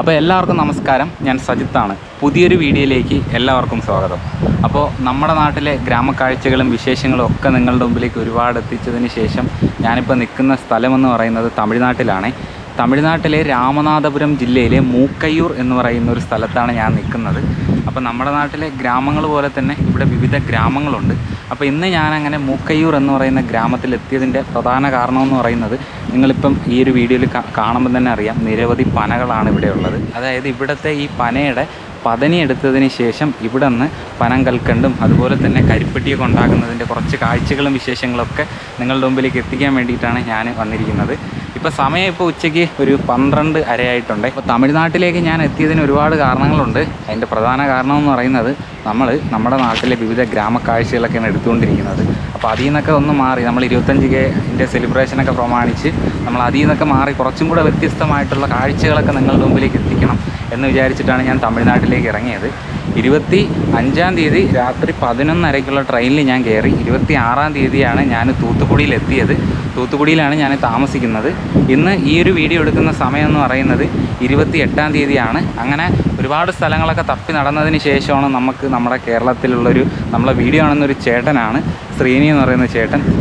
അപ്പോൾ എല്ലാവർക്കും നമസ്കാരം. ഞാൻ സജിത്താണ്. പുതിയൊരു വീഡിയോയിലേക്ക് എല്ലാവർക്കും സ്വാഗതം. അപ്പോൾ നമ്മുടെ നാട്ടിലെ ഗ്രാമക്കാഴ്ചകളും വിശേഷങ്ങളും ഒക്കെ നിങ്ങളുടെ മുമ്പിലേക്ക് ഒരുപാട് എത്തിച്ചതിന് ശേഷം ഞാനിപ്പോൾ നിൽക്കുന്ന സ്ഥലമെന്ന് പറയുന്നത് തമിഴ്നാട്ടിലാണ്. തമിഴ്നാട്ടിലെ രാമനാഥപുരം ജില്ലയിലെ മൂക്കയ്യൂർ എന്ന് പറയുന്ന ഒരു സ്ഥലത്താണ് ഞാൻ നിൽക്കുന്നത്. അപ്പോൾ നമ്മുടെ നാട്ടിലെ ഗ്രാമങ്ങൾ പോലെ തന്നെ ഇവിടെ വിവിധ ഗ്രാമങ്ങളുണ്ട്. അപ്പോൾ ഇന്ന് ഞാനങ്ങനെ മൂക്കയ്യൂർ എന്ന് പറയുന്ന ഗ്രാമത്തിലെത്തിയതിൻ്റെ പ്രധാന കാരണമെന്ന് പറയുന്നത് നിങ്ങളിപ്പം ഈ ഒരു വീഡിയോയിൽ കാണുമ്പോൾ തന്നെ അറിയാം, നിരവധി പനകളാണ് ഇവിടെ ഉള്ളത്. അതായത് ഇവിടുത്തെ ഈ പനയുടെ പതനി എടുത്തതിന് ശേഷം ഇവിടെ നിന്ന് പനം കൽക്കണ്ടും അതുപോലെ തന്നെ കരിപ്പെട്ടിയൊക്കെ ഉണ്ടാക്കുന്നതിൻ്റെ കുറച്ച് കാഴ്ചകളും വിശേഷങ്ങളൊക്കെ നിങ്ങളുടെ മുമ്പിലേക്ക് എത്തിക്കാൻ വേണ്ടിയിട്ടാണ് ഞാൻ വന്നിരിക്കുന്നത്. ഇപ്പോൾ സമയം ഉച്ചയ്ക്ക് ഒരു 12 അരയായിട്ടുണ്ട്. ഇപ്പോൾ തമിഴ്നാട്ടിലേക്ക് ഞാൻ എത്തിയതിന് ഒരുപാട് കാരണങ്ങളുണ്ട്. അതിൻ്റെ പ്രധാന കാരണം എന്ന് പറയുന്നത് നമ്മുടെ നാട്ടിലെ വിവിധ ഗ്രാമക്കാഴ്ചകളൊക്കെയാണ് എടുത്തുകൊണ്ടിരിക്കുന്നത്. അപ്പോൾ അതിൽ നിന്നൊക്കെ ഒന്ന് മാറി നമ്മൾ 25K സെലിബ്രേഷനൊക്കെ പ്രമാണിച്ച് നമ്മൾ അതിൽ നിന്നൊക്കെ മാറി കുറച്ചും കൂടെ വ്യത്യസ്തമായിട്ടുള്ള കാഴ്ചകളൊക്കെ നിങ്ങളുടെ മുമ്പിലേക്ക് എത്തിക്കണം എന്ന് വിചാരിച്ചിട്ടാണ് ഞാൻ തമിഴ്നാട്ടിലേക്ക് ഇറങ്ങിയത്. 25-ാം തീയതി രാത്രി 11:30-ക്കുള്ള ട്രെയിനിൽ ഞാൻ കയറി. 26-ാം തീയതിയാണ് ഞാൻ തൂത്തുക്കുടിയിലെത്തിയത്. തൂത്തുക്കുടിയിലാണ് ഞാൻ താമസിക്കുന്നത്. ഇന്ന് ഈ ഒരു വീഡിയോ എടുക്കുന്ന സമയം എന്ന് പറയുന്നത് 28-ാം തീയതിയാണ്. അങ്ങനെ ഒരുപാട് സ്ഥലങ്ങളൊക്കെ തപ്പി നടന്നതിന് ശേഷമാണ് നമ്മുടെ കേരളത്തിലുള്ളൊരു നമ്മളെ വീഡിയോ ആണെന്നൊരു ചേട്ടനാണ്, ശ്രീനി എന്ന് പറയുന്ന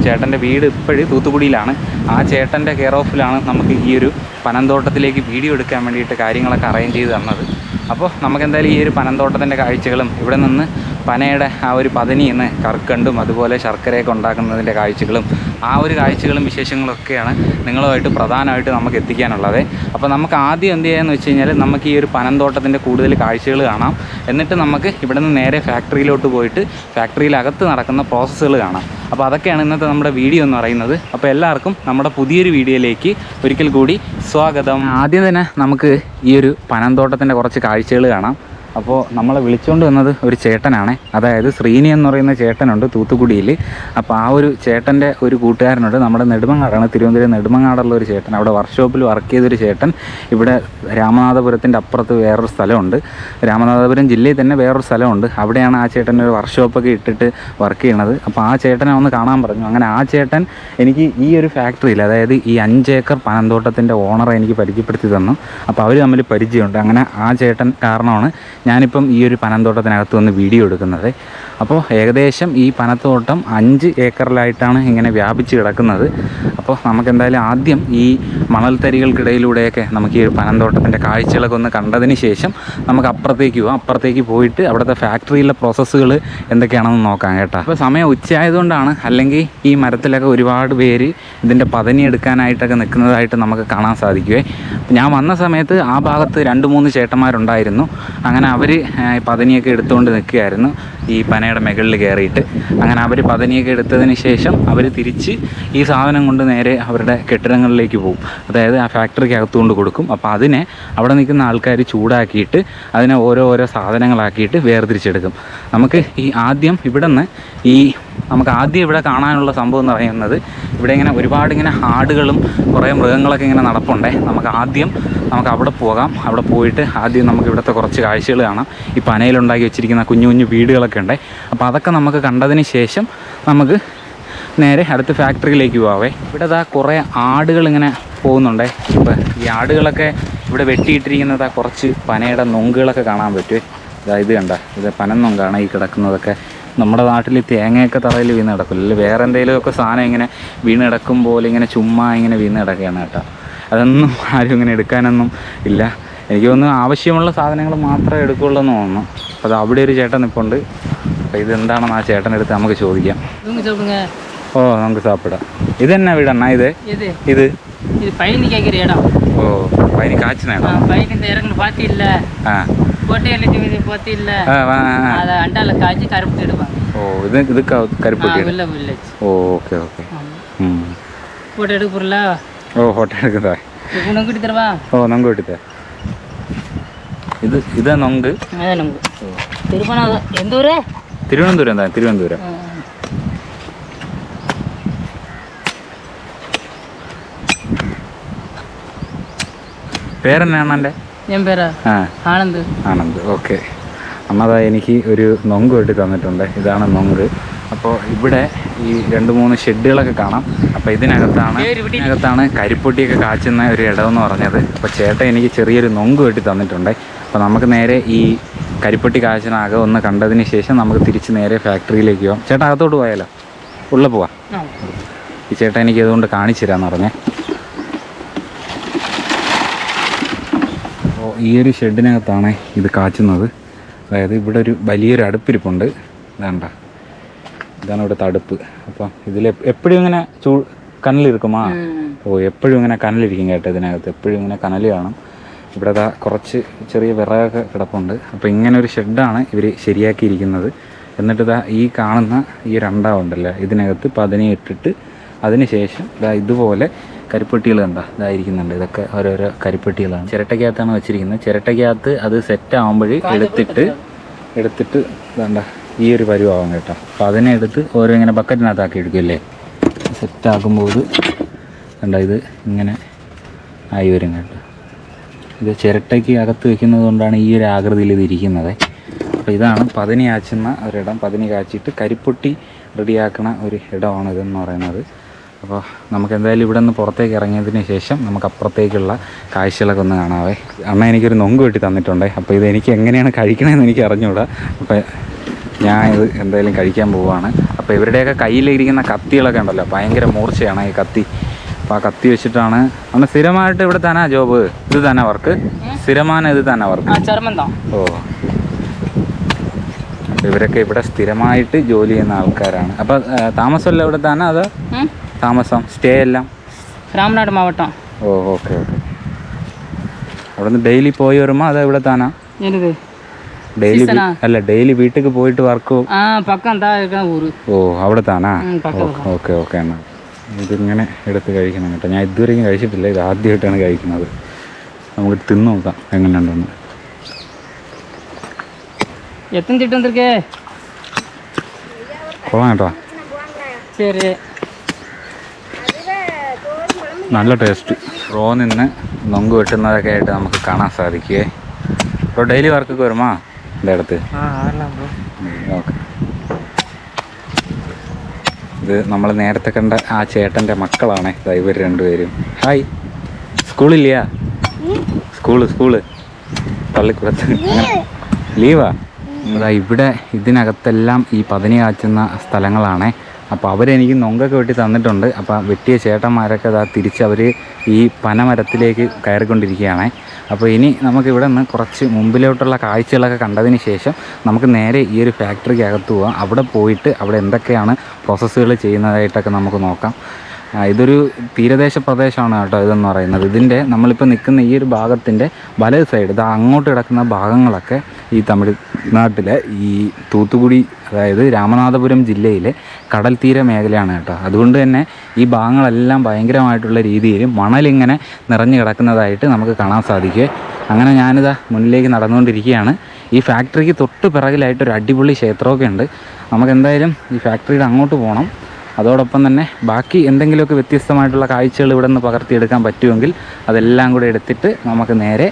ചേട്ടൻ്റെ വീട് ഇപ്പോഴും തൂത്തുക്കുടിയിലാണ്. ആ ചേട്ടൻ്റെ കെയർ ഓഫിലാണ് നമുക്ക് ഈ ഒരു പനന്തോട്ടത്തിലേക്ക് വീഡിയോ എടുക്കാൻ വേണ്ടിയിട്ട് കാര്യങ്ങളൊക്കെ അറേഞ്ച് ചെയ്ത് തന്നത്. അപ്പോൾ നമുക്കെന്തായാലും ഈ ഒരു പനന്തോട്ടത്തിൻ്റെ കാഴ്ചകളും ഇവിടെ നിന്ന് പനയുടെ ആ ഒരു പതനിയിൽ നിന്ന് കർക്കണ്ടും അതുപോലെ ശർക്കരയൊക്കെ ഉണ്ടാക്കുന്നതിൻ്റെ കാഴ്ചകളും ആ ഒരു കാഴ്ചകളും വിശേഷങ്ങളൊക്കെയാണ് നിങ്ങളുമായിട്ട് പ്രധാനമായിട്ട് നമുക്ക് എത്തിക്കാനുള്ളത്. അപ്പോൾ നമുക്ക് ആദ്യം എന്ത് ചെയ്യാമെന്ന് വെച്ച് കഴിഞ്ഞാൽ നമുക്ക് ഈ ഒരു പനന്തോട്ടത്തിൻ്റെ കൂടുതൽ കാഴ്ചകൾ കാണാം. എന്നിട്ട് നമുക്ക് ഇവിടെ നിന്ന് നേരെ ഫാക്ടറിയിലോട്ട് പോയിട്ട് ഫാക്ടറിയിലകത്ത് നടക്കുന്ന പ്രോസസ്സുകൾ കാണാം. അപ്പോൾ അതൊക്കെയാണ് ഇന്നത്തെ നമ്മുടെ വീഡിയോ എന്ന് പറയുന്നത്. അപ്പോൾ എല്ലാവർക്കും നമ്മുടെ പുതിയൊരു വീഡിയോയിലേക്ക് ഒരിക്കൽ കൂടി സ്വാഗതം. ആദ്യം തന്നെ നമുക്ക് ഈ ഒരു പനന്തോട്ടത്തിൻ്റെ കുറച്ച് കാഴ്ചകൾ കാണാം. അപ്പോൾ നമ്മളെ വിളിച്ചുകൊണ്ട് വന്നത് ഒരു ചേട്ടനാണ്. അതായത് ശ്രീനി എന്ന് പറയുന്ന ചേട്ടനുണ്ട് തൂത്തുക്കുടിയിൽ. അപ്പോൾ ആ ഒരു ചേട്ടൻ്റെ ഒരു കൂട്ടുകാരനുണ്ട്, നമ്മുടെ നെടുമങ്ങാടാണ്, തിരുവനന്തപുരം നെടുമങ്ങാടുള്ള ഒരു ചേട്ടൻ. അവിടെ വർക്ക്ഷോപ്പിൽ വർക്ക് ചെയ്തൊരു ചേട്ടൻ ഇവിടെ രാമനാഥപുരത്തിൻ്റെ അപ്പുറത്ത് വേറൊരു സ്ഥലമുണ്ട്. രാമനാഥപുരം ജില്ലയിൽ തന്നെ വേറൊരു സ്ഥലമുണ്ട്. അവിടെയാണ് ആ ചേട്ടൻ്റെ ഒരു വർക്ക്ഷോപ്പൊക്കെ ഇട്ടിട്ട് വർക്ക് ചെയ്യണത്. അപ്പോൾ ആ ചേട്ടനെ ഒന്ന് കാണാൻ പറഞ്ഞു. അങ്ങനെ ആ ചേട്ടൻ എനിക്ക് ഈ ഒരു ഫാക്ടറിയിൽ, അതായത് ഈ 5 ഏക്കർ പനന്തോട്ടത്തിൻ്റെ ഓണറെ എനിക്ക് പരിചയപ്പെടുത്തി തന്നു. അപ്പോൾ അവർ തമ്മിൽ പരിചയമുണ്ട്. അങ്ങനെ ആ ചേട്ടൻ കാരണമാണ് ഞാനിപ്പം ഈ ഒരു പനന്തോട്ടത്തിനകത്ത് വന്ന് വീഡിയോ എടുക്കുന്നത്. അപ്പോൾ ഏകദേശം ഈ പനത്തോട്ടം 5 ഏക്കറിലായിട്ടാണ് ഇങ്ങനെ വ്യാപിച്ച് കിടക്കുന്നത്. അപ്പോൾ നമുക്കെന്തായാലും ആദ്യം ഈ മണൽത്തരികൾക്കിടയിലൂടെയൊക്കെ നമുക്ക് ഈ ഒരു പനന്തോട്ടത്തിൻ്റെ കാഴ്ചകളൊക്കെ ഒന്ന് കണ്ടതിന് ശേഷം നമുക്ക് അപ്പുറത്തേക്ക് പോകാം. അപ്പുറത്തേക്ക് പോയിട്ട് അവിടുത്തെ ഫാക്ടറിയിലെ പ്രോസസ്സുകൾ എന്തൊക്കെയാണെന്ന് നോക്കാം കേട്ടോ. അപ്പോൾ സമയം ഉച്ചയായതുകൊണ്ടാണ്, അല്ലെങ്കിൽ ഈ മരത്തിലൊക്കെ ഒരുപാട് പേര് ഇതിൻ്റെ പതനി എടുക്കാനായിട്ടൊക്കെ നിൽക്കുന്നതായിട്ട് നമുക്ക് കാണാൻ സാധിക്കുമേ. ഞാൻ വന്ന സമയത്ത് ആ ഭാഗത്ത് 2-3 ചേട്ടന്മാരുണ്ടായിരുന്നു. അങ്ങനെ അവർ പതനിയൊക്കെ എടുത്തുകൊണ്ട് നിൽക്കുകയായിരുന്നു ഈ പനയുടെ മുകളിൽ കയറിയിട്ട്. അങ്ങനെ അവർ പതനിയൊക്കെ എടുത്തതിന് ശേഷം അവർ തിരിച്ച് ഈ സാധനം കൊണ്ട് നേരെ അവരുടെ കെട്ടിടങ്ങളിലേക്ക് പോകും. അതായത് ആ ഫാക്ടറിക്ക് അകത്തുകൊണ്ട് കൊടുക്കും. അപ്പോൾ അതിനെ അവിടെ നിൽക്കുന്ന ആൾക്കാർ ചൂടാക്കിയിട്ട് അതിനെ ഓരോ സാധനങ്ങളാക്കിയിട്ട് വേർതിരിച്ചെടുക്കും. നമുക്ക് ആദ്യം ഇവിടെ കാണാനുള്ള സംഭവം എന്ന് പറയുന്നത്, ഇവിടെ ഇങ്ങനെ ഒരുപാട് ഇങ്ങനെ ആടുകളും കുറേ മൃഗങ്ങളൊക്കെ ഇങ്ങനെ നടപ്പുണ്ടേ. നമുക്ക് അവിടെ പോകാം. അവിടെ പോയിട്ട് ആദ്യം നമുക്ക് ഇവിടുത്തെ കുറച്ച് കാഴ്ചകൾ കാണാം. ഈ പനയിലുണ്ടാക്കി വെച്ചിരിക്കുന്ന കുഞ്ഞു കുഞ്ഞു വീടുകളൊക്കെ ഉണ്ട്. അപ്പോൾ അതൊക്കെ നമുക്ക് കണ്ടതിന് ശേഷം നമുക്ക് നേരെ അടുത്ത ഫാക്ടറിയിലേക്ക് പോകാവേ. ഇവിടെ കുറേ ആടുകളിങ്ങനെ പോകുന്നുണ്ടേ. ഇപ്പോൾ ഈ ആടുകളൊക്കെ ഇവിടെ വെട്ടിയിട്ടിരിക്കുന്നത് കുറച്ച് പനയുടെ നൊങ്കുകളൊക്കെ കാണാൻ പറ്റുമേ. ഇത് കണ്ട, ഇത് പനന്നൊങ്കാണ് ഈ കിടക്കുന്നതൊക്കെ. നമ്മുടെ നാട്ടിൽ തേങ്ങയൊക്കെ തറയിൽ വീണ് കിടക്കില്ല, അല്ലെങ്കിൽ വേറെ എന്തെങ്കിലുമൊക്കെ സാധനം ഇങ്ങനെ വീണ് കിടക്കും പോലെ ഇങ്ങനെ ചുമ്മാ ഇങ്ങനെ വീണ് കിടക്കുകയാണ് കേട്ടോ. അതൊന്നും ആരും ഇങ്ങനെ എടുക്കാനൊന്നും ഇല്ല. എനിക്ക് തോന്നുന്നു ആവശ്യമുള്ള സാധനങ്ങൾ മാത്രമേ എടുക്കുകയുള്ളൂ എന്ന് തോന്നുന്നു. അപ്പോൾ അവിടെ ഒരു ചേട്ടൻ നിൽപ്പുണ്ട്. അപ്പോൾ ഇതെന്താണെന്ന് ആ ചേട്ടനെടുത്ത് നമുക്ക് ചോദിക്കാം. ഓ, നമുക്ക് സാപ്പിടാം. ഇതെന്നാ വീടണ്ണ? ഇത് பயணி கேட்குற இடம். ஓ, பயணி காய்ச்சின இடம். பயணி இந்த இறங்குன்னு பார்த்தில்ல, கோட்டையில் பார்த்தில்ல, அதை அண்டாவில் காய்ச்சி கருப்பு எடுப்பாங்க. ஓ, இது கருப்பு வில்லேஜ். ஓ, ஓகே ஓகே. ஃபோட்டோ எடுக்க போகிறல? ஓ, ஃபோட்டோ எடுக்குதா? இப்போ நொங்கு விட்டு தருவா? ஓ, நொங்கு விட்டு தர. ഇതാ നൊങ്ക്? അതെ, നൊങ്ക്. எந்த ஊர்? തിരുവനന്തപുരം தான், തിരുവനന്തപുരം. പേരെന്നാണ് എൻ്റെ? ഞാൻ പേരാ ആനന്ദ്. ഓക്കെ. അമ്മ എനിക്ക് ഒരു നൊങ്ക് വെട്ടി തന്നിട്ടുണ്ട്. ഇതാണ് നൊങ്ക്. അപ്പോൾ ഇവിടെ ഈ 2-3 ഷെഡുകളൊക്കെ കാണാം. അപ്പോൾ ഇതിനകത്താണ് കരിപ്പൊട്ടിയൊക്കെ കാച്ചുന്ന ഒരു ഇടമെന്ന് പറഞ്ഞത്. അപ്പോൾ ചേട്ടൻ എനിക്ക് ചെറിയൊരു നൊങ്ക് വെട്ടി തന്നിട്ടുണ്ട്. അപ്പോൾ നമുക്ക് നേരെ ഈ കരിപ്പൊട്ടി കാച്ചിനകം ഒന്ന് കണ്ടതിന് ശേഷം നമുക്ക് തിരിച്ച് നേരെ ഫാക്ടറിയിലേക്ക് പോകാം. ചേട്ടാ അകത്തോട്ട് പോയാലോ? ഉള്ളിൽ പോവാം. ഈ ചേട്ടൻ എനിക്ക് അതുകൊണ്ട് കാണിച്ചു തരാമെന്ന് പറഞ്ഞേ. അപ്പോൾ ഈ ഒരു ഷെഡിനകത്താണ് ഇത് കാച്ചുന്നത്. അതായത് ഇവിടെ ഒരു വലിയൊരു അടുപ്പിരിപ്പുണ്ട്. ഇതാണ്ട, ഇതാണ് ഇവിടുത്തെ അടുപ്പ്. അപ്പോൾ ഇതിൽ എപ്പോഴും ഇങ്ങനെ കനലിരിക്കുമാ? എപ്പോഴും ഇങ്ങനെ കനലിരിക്കും കേട്ടോ. ഇതിനകത്ത് എപ്പോഴും ഇങ്ങനെ കനൽ കാണും. ഇവിടെ കുറച്ച് ചെറിയ വിറകൊക്കെ കിടപ്പുണ്ട്. അപ്പോൾ ഇങ്ങനെ ഒരു ഷെഡാണ് ഇവർ ശരിയാക്കിയിരിക്കുന്നത്. എന്നിട്ട് ഈ കാണുന്ന ഈ രണ്ടാവുണ്ടല്ലോ, ഇതിനകത്ത് പതിനെ ഇട്ടിട്ട് അതിന് ശേഷം ഇതുപോലെ കരിപ്പെട്ടികൾ ഇതായിരിക്കുന്നുണ്ട്. ഇതൊക്കെ ഓരോരോ കരിപ്പെട്ടികളാണ്. ചിരട്ടയ്ക്കകത്താണ് വെച്ചിരിക്കുന്നത്. ചിരട്ടയ്ക്കകത്ത് അത് സെറ്റ് ആകുമ്പോൾ എടുത്തിട്ട് ഇതാണ്ട ഈ ഒരു പരുവാകും കേട്ടോ. അപ്പോൾ അതിനെ എടുത്ത് ഓരോ ഇങ്ങനെ ബക്കറ്റിനകത്താക്കി എടുക്കില്ലേ. സെറ്റാക്കുമ്പോൾ ഇത് ഇങ്ങനെ ആയി വരും കേട്ടോ. ഇത് ചിരട്ടയ്ക്ക് അകത്ത് വെക്കുന്നത് കൊണ്ടാണ് ഈ ഒരു ആകൃതിയിൽ ഇത് ഇരിക്കുന്നത്. അപ്പോൾ ഇതാണ് പതിനി കാച്ചുന്ന ഒരിടം. പതിനി കാച്ചിട്ട് കരിപ്പൊട്ടി റെഡിയാക്കണ ഒരു ഇടമാണ് ഇതെന്ന് പറയുന്നത്. അപ്പോൾ നമുക്ക് എന്തായാലും ഇവിടെ നിന്ന് പുറത്തേക്ക് ഇറങ്ങിയതിന് ശേഷം നമുക്ക് അപ്പുറത്തേക്കുള്ള കാഴ്ചകളൊക്കെ ഒന്ന് കാണാവേ. അമ്മ എനിക്കൊരു നൊങ്ക് വെട്ടി തന്നിട്ടുണ്ട്. അപ്പോൾ ഇത് എനിക്ക് എങ്ങനെയാണ് കഴിക്കണമെന്ന് എനിക്ക് അറിഞ്ഞുകൂടാ. അപ്പോൾ ഞാൻ ഇത് എന്തായാലും കഴിക്കാൻ പോവുകയാണ്. അപ്പോൾ ഇവരുടെയൊക്കെ കയ്യിലിരിക്കുന്ന കത്തികളൊക്കെ ഉണ്ടല്ലോ, ഭയങ്കര മൂർച്ചയാണ് ഈ കത്തി. അപ്പോൾ ആ കത്തി വെച്ചിട്ടാണ് അന്ന് സ്ഥിരമായിട്ട് ഇവിടെ തന്നെ ജോബ്. ഇത് തന്നെ വർക്ക് സ്ഥിരமான ഇത് തന്നെ വർക്ക്. ഓ, ഇവരൊക്കെ ഇവിടെ സ്ഥിരമായിട്ട് ജോലി ചെയ്യുന്ന ആൾക്കാരാണ്. അപ്പോൾ താമസമല്ല ഇവിടെ തന്നെ? അത് താമസം സ്റ്റേ എല്ലാം രാമനാട് മാവട്ടം. ഓ, ഓക്കെ ഓക്കെ. അവിടെ നിന്ന് ഡെയിലി പോയി വരുമ്പോൾ അത് ഇവിടെ താനാ? ഡെയിലി അല്ല, ഡെയിലി വീട്ടിൽ പോയിട്ട് വർക്ക്? ഓ, അവിടെ താനാ? Okay okay. എന്നാൽ ഇതിങ്ങനെ എടുത്ത് കഴിക്കണം കേട്ടോ. ഞാൻ ഇതുവരെയും കഴിച്ചിട്ടില്ല. ഇത് ആദ്യമായിട്ടാണ് കഴിക്കുന്നത്. നമുക്ക് തിന്ന് നോക്കാം എങ്ങനെയുണ്ടെന്ന്. കൊള്ളാം കേട്ടോ. ശരി, നല്ല ടേസ്റ്റ്. റോ നിന്ന് നൊങ്ക് വെട്ടുന്നതൊക്കെ ആയിട്ട് നമുക്ക് കാണാൻ സാധിക്കുമേ. ഇപ്പോൾ ഡെയിലി വർക്കൊക്കെ വരുമാ എൻ്റെ അടുത്ത്? ഓക്കെ. ഇത് നമ്മൾ നേരത്തെ കണ്ട ആ ചേട്ടൻ്റെ മക്കളാണ് ഇവർ രണ്ടുപേരും. ഹായ്. സ്കൂളില്ല? സ്കൂള് പള്ളിക്കൂടത്ത് ലീവാ? ഇവിടെ ഇതിനകത്തെല്ലാം ഈ പതിനി കാച്ചുന്ന സ്ഥലങ്ങളാണ്. അപ്പോൾ അവരെനിക്ക് നൊങ്കൊക്കെ വെട്ടി തന്നിട്ടുണ്ട്. അപ്പോൾ വെട്ടിയ ചേട്ടന്മാരൊക്കെ തിരിച്ച് അവർ ഈ പനമരത്തിലേക്ക് കയറിക്കൊണ്ടിരിക്കുകയാണ്. അപ്പോൾ ഇനി നമുക്കിവിടെ നിന്ന് കുറച്ച് മുമ്പിലോട്ടുള്ള കാഴ്ചകളൊക്കെ കണ്ടതിന് ശേഷം നമുക്ക് നേരെ ഈ ഒരു ഫാക്ടറിക്ക് അകത്ത് പോകാം. അവിടെ പോയിട്ട് അവിടെ എന്തൊക്കെയാണ് പ്രോസസ്സുകൾ ചെയ്യുന്നതായിട്ടൊക്കെ നമുക്ക് നോക്കാം. ഇതൊരു തീരദേശ പ്രദേശമാണ് കേട്ടോ ഇതെന്ന് പറയുന്നത്. ഇതിൻ്റെ നമ്മളിപ്പോൾ നിൽക്കുന്ന ഈ ഒരു ഭാഗത്തിൻ്റെ വലത് സൈഡ് അങ്ങോട്ട് കിടക്കുന്ന ഭാഗങ്ങളൊക്കെ ഈ തമിഴ്നാട്ടിലെ ഈ തൂത്തുക്കുടി, അതായത് രാമനാഥപുരം ജില്ലയിലെ കടൽ തീര മേഖലയാണ് കേട്ടോ. അതുകൊണ്ട് തന്നെ ഈ ഭാഗങ്ങളെല്ലാം ഭയങ്കരമായിട്ടുള്ള രീതിയിൽ മണലിങ്ങനെ നിറഞ്ഞു കിടക്കുന്നതായിട്ട് നമുക്ക് കാണാൻ സാധിക്കും. അങ്ങനെ ഞാനിതാ മുന്നിലേക്ക് നടന്നുകൊണ്ടിരിക്കുകയാണ്. ഈ ഫാക്ടറിക്ക് തൊട്ട് പിറകിലായിട്ടൊരു അടിപൊളി ക്ഷേത്രമൊക്കെ ഉണ്ട്. നമുക്ക് എന്തായാലും ഈ ഫാക്ടറിയുടെ അങ്ങോട്ട് പോകണം. അതോടൊപ്പം തന്നെ ബാക്കി എന്തെങ്കിലുമൊക്കെ വ്യത്യസ്തമായിട്ടുള്ള കാഴ്ചകൾ ഇവിടെ നിന്ന് പകർത്തിയെടുക്കാൻ പറ്റുമെങ്കിൽ അതെല്ലാം കൂടെ എടുത്തിട്ട് നമുക്ക് നേരെ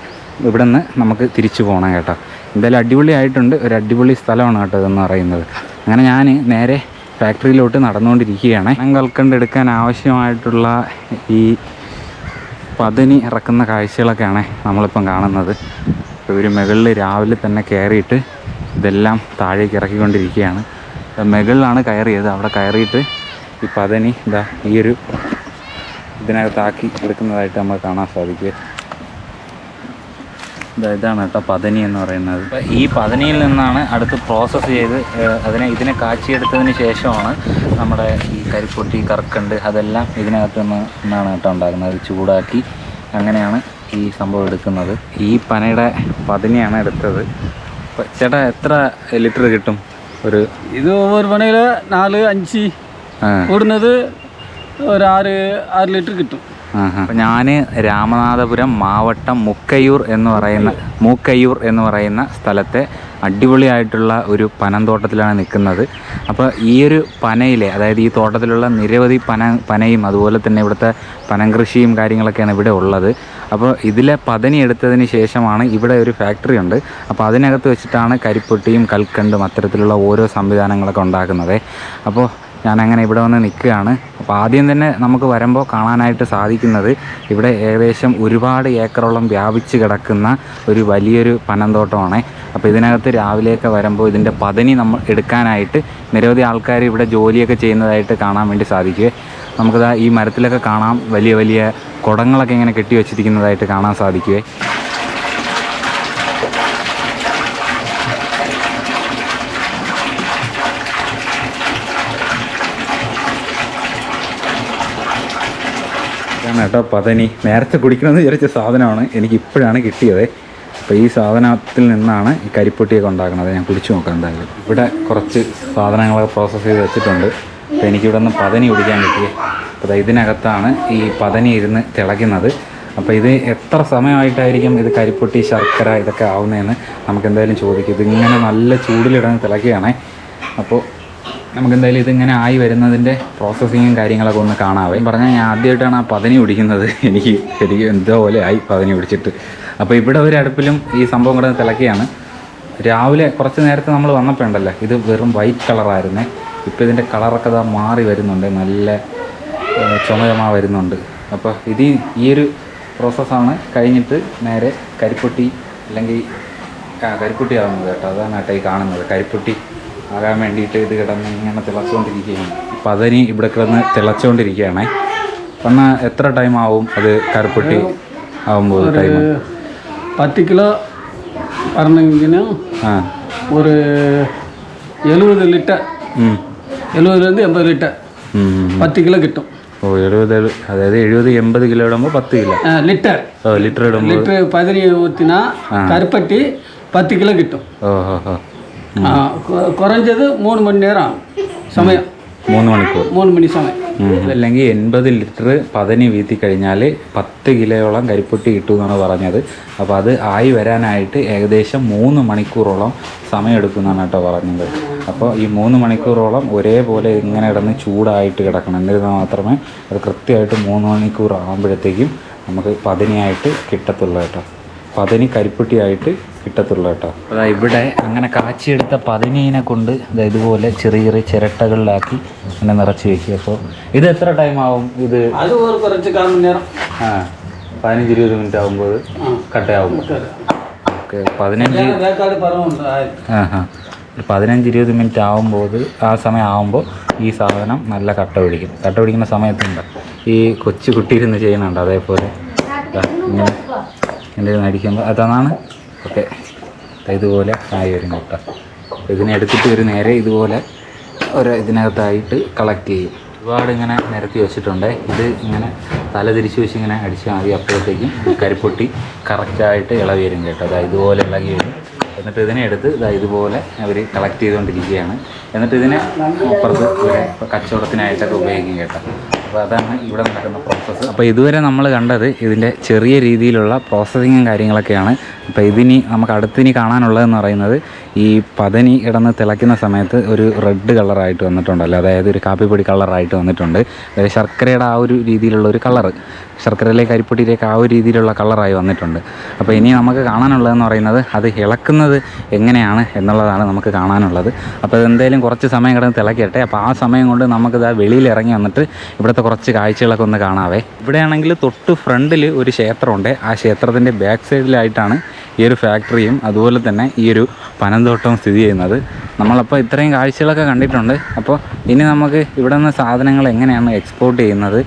ഇവിടെ നിന്ന് നമുക്ക് തിരിച്ചു പോകണം കേട്ടോ. എന്തായാലും അടിപൊളിയായിട്ടുണ്ട്. ഒരു അടിപൊളി സ്ഥലമാണ് കേട്ടോ ഇതെന്ന് പറയുന്നത്. അങ്ങനെ ഞാൻ നേരെ ഫാക്ടറിയിലോട്ട് നടന്നുകൊണ്ടിരിക്കുകയാണ്. പനം കൽക്കണ്ടെടുക്കാൻ ആവശ്യമായിട്ടുള്ള ഈ പതിനി ഇറക്കുന്ന കാഴ്ചകളൊക്കെയാണ് നമ്മളിപ്പം കാണുന്നത്. ഇവർ മുകളിൽ രാവിലെ തന്നെ കയറിയിട്ട് ഇതെല്ലാം താഴേക്ക് ഇറക്കിക്കൊണ്ടിരിക്കുകയാണ്. മുകളിലാണ് കയറിയത്. അവിടെ കയറിയിട്ട് ഈ പതിനി ഈ ഒരു ഇതിനകത്താക്കി എടുക്കുന്നതായിട്ട് നമുക്ക് കാണാൻ സാധിക്കും. ഇതാണ് കേട്ടോ പതിനി എന്ന് പറയുന്നത്. ഈ പതിനിയിൽ നിന്നാണ് അടുത്ത് പ്രോസസ്സ് ചെയ്ത് ഇതിനെ കാച്ചിയെടുത്തതിന് ശേഷമാണ് നമ്മുടെ ഈ കരിപ്പൊട്ടി, കർക്കണ്ട് അതെല്ലാം ഇതിനകത്ത് നിന്നാണ് കേട്ടോ ഉണ്ടാക്കുന്നത്. അത് ചൂടാക്കി അങ്ങനെയാണ് ഈ സംഭവം എടുക്കുന്നത്. ഈ പനയുടെ പതിനിയാണ് എടുത്തത്. ചേട്ടാ എത്ര ലിറ്റർ കിട്ടും? ഒരു ഇത് ഒരു പനയിൽ 4-5 കൂടുന്നത് ഒരു 6 ലിറ്റർ കിട്ടും. അപ്പം ഞാൻ രാമനാഥപുരം മാവട്ടം മൂക്കയ്യൂർ എന്ന് പറയുന്ന സ്ഥലത്തെ അടിപൊളിയായിട്ടുള്ള ഒരു പനന്തോട്ടത്തിലാണ് നിൽക്കുന്നത്. അപ്പോൾ ഈ ഒരു പനയിലെ, അതായത് ഈ തോട്ടത്തിലുള്ള നിരവധി പനയും അതുപോലെ തന്നെ ഇവിടുത്തെ പനം കൃഷിയും കാര്യങ്ങളൊക്കെയാണ് ഇവിടെ ഉള്ളത്. അപ്പോൾ ഇതിലെ പതനി എടുത്തതിന് ശേഷമാണ് ഇവിടെ ഒരു ഫാക്ടറി ഉണ്ട്. അപ്പോൾ അതിനകത്ത് വെച്ചിട്ടാണ് കരിപ്പൊട്ടിയും കൽക്കണ്ടും അത്തരത്തിലുള്ള ഓരോ സംവിധാനങ്ങളൊക്കെ ഉണ്ടാക്കുന്നത്. അപ്പോൾ ഞാനങ്ങനെ ഇവിടെ വന്ന് നിൽക്കുകയാണ്. അപ്പോൾ ആദ്യം തന്നെ നമുക്ക് വരുമ്പോൾ കാണാനായിട്ട് സാധിക്കുന്നത് ഇവിടെ ഏകദേശം ഒരുപാട് ഏക്കറോളം വ്യാപിച്ച് കിടക്കുന്ന ഒരു വലിയൊരു പനന്തോട്ടമാണ്. അപ്പോൾ ഇതിനകത്ത് രാവിലെയൊക്കെ വരുമ്പോൾ ഇതിൻ്റെ പതനി നമ്മൾ എടുക്കാനായിട്ട് നിരവധി ആൾക്കാർ ഇവിടെ ജോലിയൊക്കെ ചെയ്യുന്നതായിട്ട് കാണാൻ വേണ്ടി സാധിക്കുമേ. നമുക്കിതാ ഈ മരത്തിലൊക്കെ കാണാം വലിയ വലിയ കുടങ്ങളൊക്കെ ഇങ്ങനെ കെട്ടി വെച്ചിരിക്കുന്നതായിട്ട് കാണാൻ സാധിക്കുമേ. കേട്ടോ പതനി നേരത്തെ കുടിക്കണമെന്ന് വിചാരിച്ച സാധനമാണ്, എനിക്കിപ്പോഴാണ് കിട്ടിയത്. അപ്പോൾ ഈ സാധനത്തിൽ നിന്നാണ് ഈ കരിപ്പൊട്ടിയൊക്കെ ഉണ്ടാക്കുന്നത്. ഞാൻ കുടിച്ചു നോക്കാം എന്തായാലും. ഇവിടെ കുറച്ച് സാധനങ്ങളൊക്കെ പ്രോസസ്സ് ചെയ്ത് വെച്ചിട്ടുണ്ട്. അപ്പോൾ എനിക്കിവിടെ നിന്ന് പതനി കുടിക്കാൻ കിട്ടിയേ. അപ്പോൾ ഇതിനകത്താണ് ഈ പതനി ഇരുന്ന് തിളയ്ക്കുന്നത്. അപ്പോൾ ഇത് എത്ര സമയമായിട്ടായിരിക്കും ഇത് കരിപ്പൊട്ടി ശർക്കര ഇതൊക്കെ ആവുന്നതെന്ന് നമുക്ക് എന്തായാലും ചോദിക്കും. ഇതിങ്ങനെ നല്ല ചൂടിലിടന്ന് തിളയ്ക്കുകയാണേ. അപ്പോൾ നമുക്കെന്തായാലും ഇതിങ്ങനെ ആയി വരുന്നതിൻ്റെ പ്രോസസ്സിങ്ങും കാര്യങ്ങളൊക്കെ ഒന്ന് കാണാവേ. പറഞ്ഞാൽ ഞാൻ ആദ്യമായിട്ടാണ് ആ പതനി കുടിക്കുന്നത്. എനിക്ക് എന്തോ പോലെ ആയി പതനി കുടിച്ചിട്ട്. അപ്പോൾ ഇവിടെ ഒരു അടുപ്പിലും ഈ സംഭവം കൂടെ തിളക്കുകയാണ്. രാവിലെ കുറച്ച് നേരത്തെ നമ്മൾ വന്നപ്പോൾ ഉണ്ടല്ലോ ഇത് വെറും വൈറ്റ് കളറായിരുന്നേ. ഇപ്പോൾ ഇതിൻ്റെ കളറൊക്കെ ഇതാ മാറി വരുന്നുണ്ട്, നല്ല ചുമ വരുന്നുണ്ട്. അപ്പോൾ ഇത് ഈ ഒരു പ്രോസസ്സാണ് കഴിഞ്ഞിട്ട് നേരെ കരിപ്പൊട്ടി അല്ലെങ്കിൽ കരിപ്പൊട്ടി ആകുന്നത് കേട്ടോ. അതാണ് കേട്ടോ ഈ കാണുന്നത്. കരിപ്പൊട്ടി ആകാൻ വേണ്ടിയിട്ട് ഇത് കിടന്ന് ഇങ്ങനെ തിളച്ചുകൊണ്ടിരിക്കുകയാണ്. പതനി ഇവിടെ കിടന്ന് തിളച്ചുകൊണ്ടിരിക്കുകയാണേ. എന്നാൽ എത്ര ടൈം ആവും അത് കരിപ്പൊട്ടി ആകുമ്പോൾ? ടൈം 10 കിലോ പറഞ്ഞെങ്കിലും ഒരു 70 ലിറ്റർ, 70 80 ലിറ്റർ 10 കിലോ കിട്ടും. ഓ 70, അതായത് 70-80 കിലോ ഇടുമ്പോൾ 10 കിലോ ലിറ്റർ. ലിറ്റർ ഇടുമ്പോൾ ലിറ്റർ പതനി ഊറ്റിനാ കരിപ്പട്ടി 10 കിലോ കിട്ടും. കുറഞ്ഞത് 3 മണി നേരം സമയം, 3 മണിക്കൂർ, 3 മണി സമയം. അല്ലെങ്കിൽ 80 ലിറ്റർ പതനി വീത്തി കഴിഞ്ഞാൽ 10 കിലോയോളം കരിപ്പൊട്ടി കിട്ടുമെന്നാണ് പറഞ്ഞത്. അപ്പോൾ അത് ആയി വരാനായിട്ട് ഏകദേശം 3 മണിക്കൂറോളം സമയം എടുക്കുമെന്നാണ് കേട്ടോ പറഞ്ഞത്. അപ്പോൾ ഈ 3 മണിക്കൂറോളം ഒരേപോലെ ഇങ്ങനെ കിടന്ന് ചൂടായിട്ട് കിടക്കണം. എന്നിരുന്നാൽ മാത്രമേ അത് കൃത്യമായിട്ട് 3 മണിക്കൂർ ആകുമ്പോഴത്തേക്കും നമുക്ക് പതനിയായിട്ട് കിട്ടത്തുള്ളൂ കേട്ടോ. പതനി കരിപ്പൊട്ടിയായിട്ട് കിട്ടത്തുള്ളൂ കേട്ടോ. അതായത് ഇവിടെ അങ്ങനെ കാച്ചിയെടുത്ത പതനീനെ കൊണ്ട് ഇതുപോലെ ചെറിയ ചെറിയ ചിരട്ടകളിലാക്കി അങ്ങനെ നിറച്ച് വയ്ക്കുക. അപ്പോൾ ഇത് എത്ര ടൈം ആവും? ഇത് അത് കുറച്ച് കാലം നേരം 15-20 മിനിറ്റ് ആകുമ്പോൾ കട്ടയാവും. ഓക്കെ 15-20 മിനിറ്റ് ആകുമ്പോൾ ആ സമയം ആകുമ്പോൾ ഈ സാധനം നല്ല കട്ട പിടിക്കും. കട്ട പിടിക്കുന്ന സമയത്തുണ്ട് ഈ കൊച്ചു കുട്ടിയിരുന്ന് ചെയ്യുന്നുണ്ട്. അതേപോലെ ഇങ്ങനെ എൻ്റെ അടിക്കുമ്പോൾ അതാണ്. ഓക്കെ ഇതുപോലെ ആയി വരും കേട്ടോ. ഇതിനെ എടുത്തിട്ട് ഒരു നേരെ ഇതുപോലെ ഇതിനകത്തായിട്ട് കളക്ട് ചെയ്യും. ഒരുപാട് ഇങ്ങനെ നിരത്തി വെച്ചിട്ടുണ്ട്. ഇത് ഇങ്ങനെ തല തിരിച്ച് വെച്ച് ഇങ്ങനെ അടിച്ചാൽ മതി. അപ്പോഴത്തേക്കും കരിപ്പൊട്ടി കറക്റ്റായിട്ട് ഇളകി വരും കേട്ടോ. അതായത് ഇതുപോലെ ഇളകി വരും. എന്നിട്ട് ഇതിനെ എടുത്ത് ഇതുപോലെ അവർ കളക്ട് ചെയ്തുകൊണ്ടിരിക്കുകയാണ്. എന്നിട്ട് ഇതിനെ അപ്പുറത്ത് ഇവിടെ കച്ചവടത്തിനായിട്ടൊക്കെ ഉപയോഗിക്കും കേട്ടോ. അപ്പോൾ അതാണ് ഇവിടെ നടക്കുന്ന പ്രോസസ്സ്. അപ്പോൾ ഇതുവരെ നമ്മൾ കണ്ടത് ഇതിൻ്റെ ചെറിയ രീതിയിലുള്ള പ്രോസസ്സിങ്ങും കാര്യങ്ങളൊക്കെയാണ്. അപ്പോൾ ഇതിനി നമുക്ക് അടുത്തിനി കാണാനുള്ളതെന്ന് പറയുന്നത് ഈ പതനി കിടന്ന് തിളയ്ക്കുന്ന സമയത്ത് ഒരു റെഡ് കളറായിട്ട് വന്നിട്ടുണ്ടല്ലോ, അതായത് ഒരു കാപ്പിപ്പൊടി കളറായിട്ട് വന്നിട്ടുണ്ട്. അതായത് ശർക്കരയുടെ ആ ഒരു രീതിയിലുള്ള ഒരു കളറ്, ശർക്കരയിലേക്ക് കരിപ്പൊട്ടിയിലേക്ക് ആ ഒരു രീതിയിലുള്ള കളറായി വന്നിട്ടുണ്ട്. അപ്പോൾ ഇനി നമുക്ക് കാണാനുള്ളതെന്ന് പറയുന്നത് അത് ഇളക്കുന്നത് എങ്ങനെയാണ് എന്നുള്ളതാണ് നമുക്ക് കാണാനുള്ളത്. അപ്പോൾ അതെന്തായാലും കുറച്ച് സമയം കിടന്ന് തിളക്കട്ടെ. അപ്പോൾ ആ സമയം കൊണ്ട് നമുക്കിത് വെളിയിൽ ഇറങ്ങി വന്നിട്ട് ഇവിടുത്തെ കുറച്ച് കാഴ്ചകളൊക്കെ ഒന്ന് കാണാവേ. ഇവിടെയാണെങ്കിൽ തൊട്ട് ഫ്രണ്ടിൽ ഒരു ക്ഷേത്രമുണ്ട്. ആ ക്ഷേത്രത്തിൻ്റെ ബാക്ക് സൈഡിലായിട്ടാണ് ഈ ഒരു ഫാക്ടറിയും അതുപോലെ തന്നെ ഈ ഒരു പനന്തോട്ടവും സ്ഥിതി ചെയ്യുന്നത്. നമ്മളപ്പോൾ ഇത്രയും കാഴ്ചകളൊക്കെ കണ്ടിട്ടുണ്ട്. അപ്പോൾ ഇനി നമുക്ക് ഇവിടെ നിന്ന് സാധനങ്ങൾ എങ്ങനെയാണ് എക്സ്പോർട്ട് ചെയ്യുന്നത്,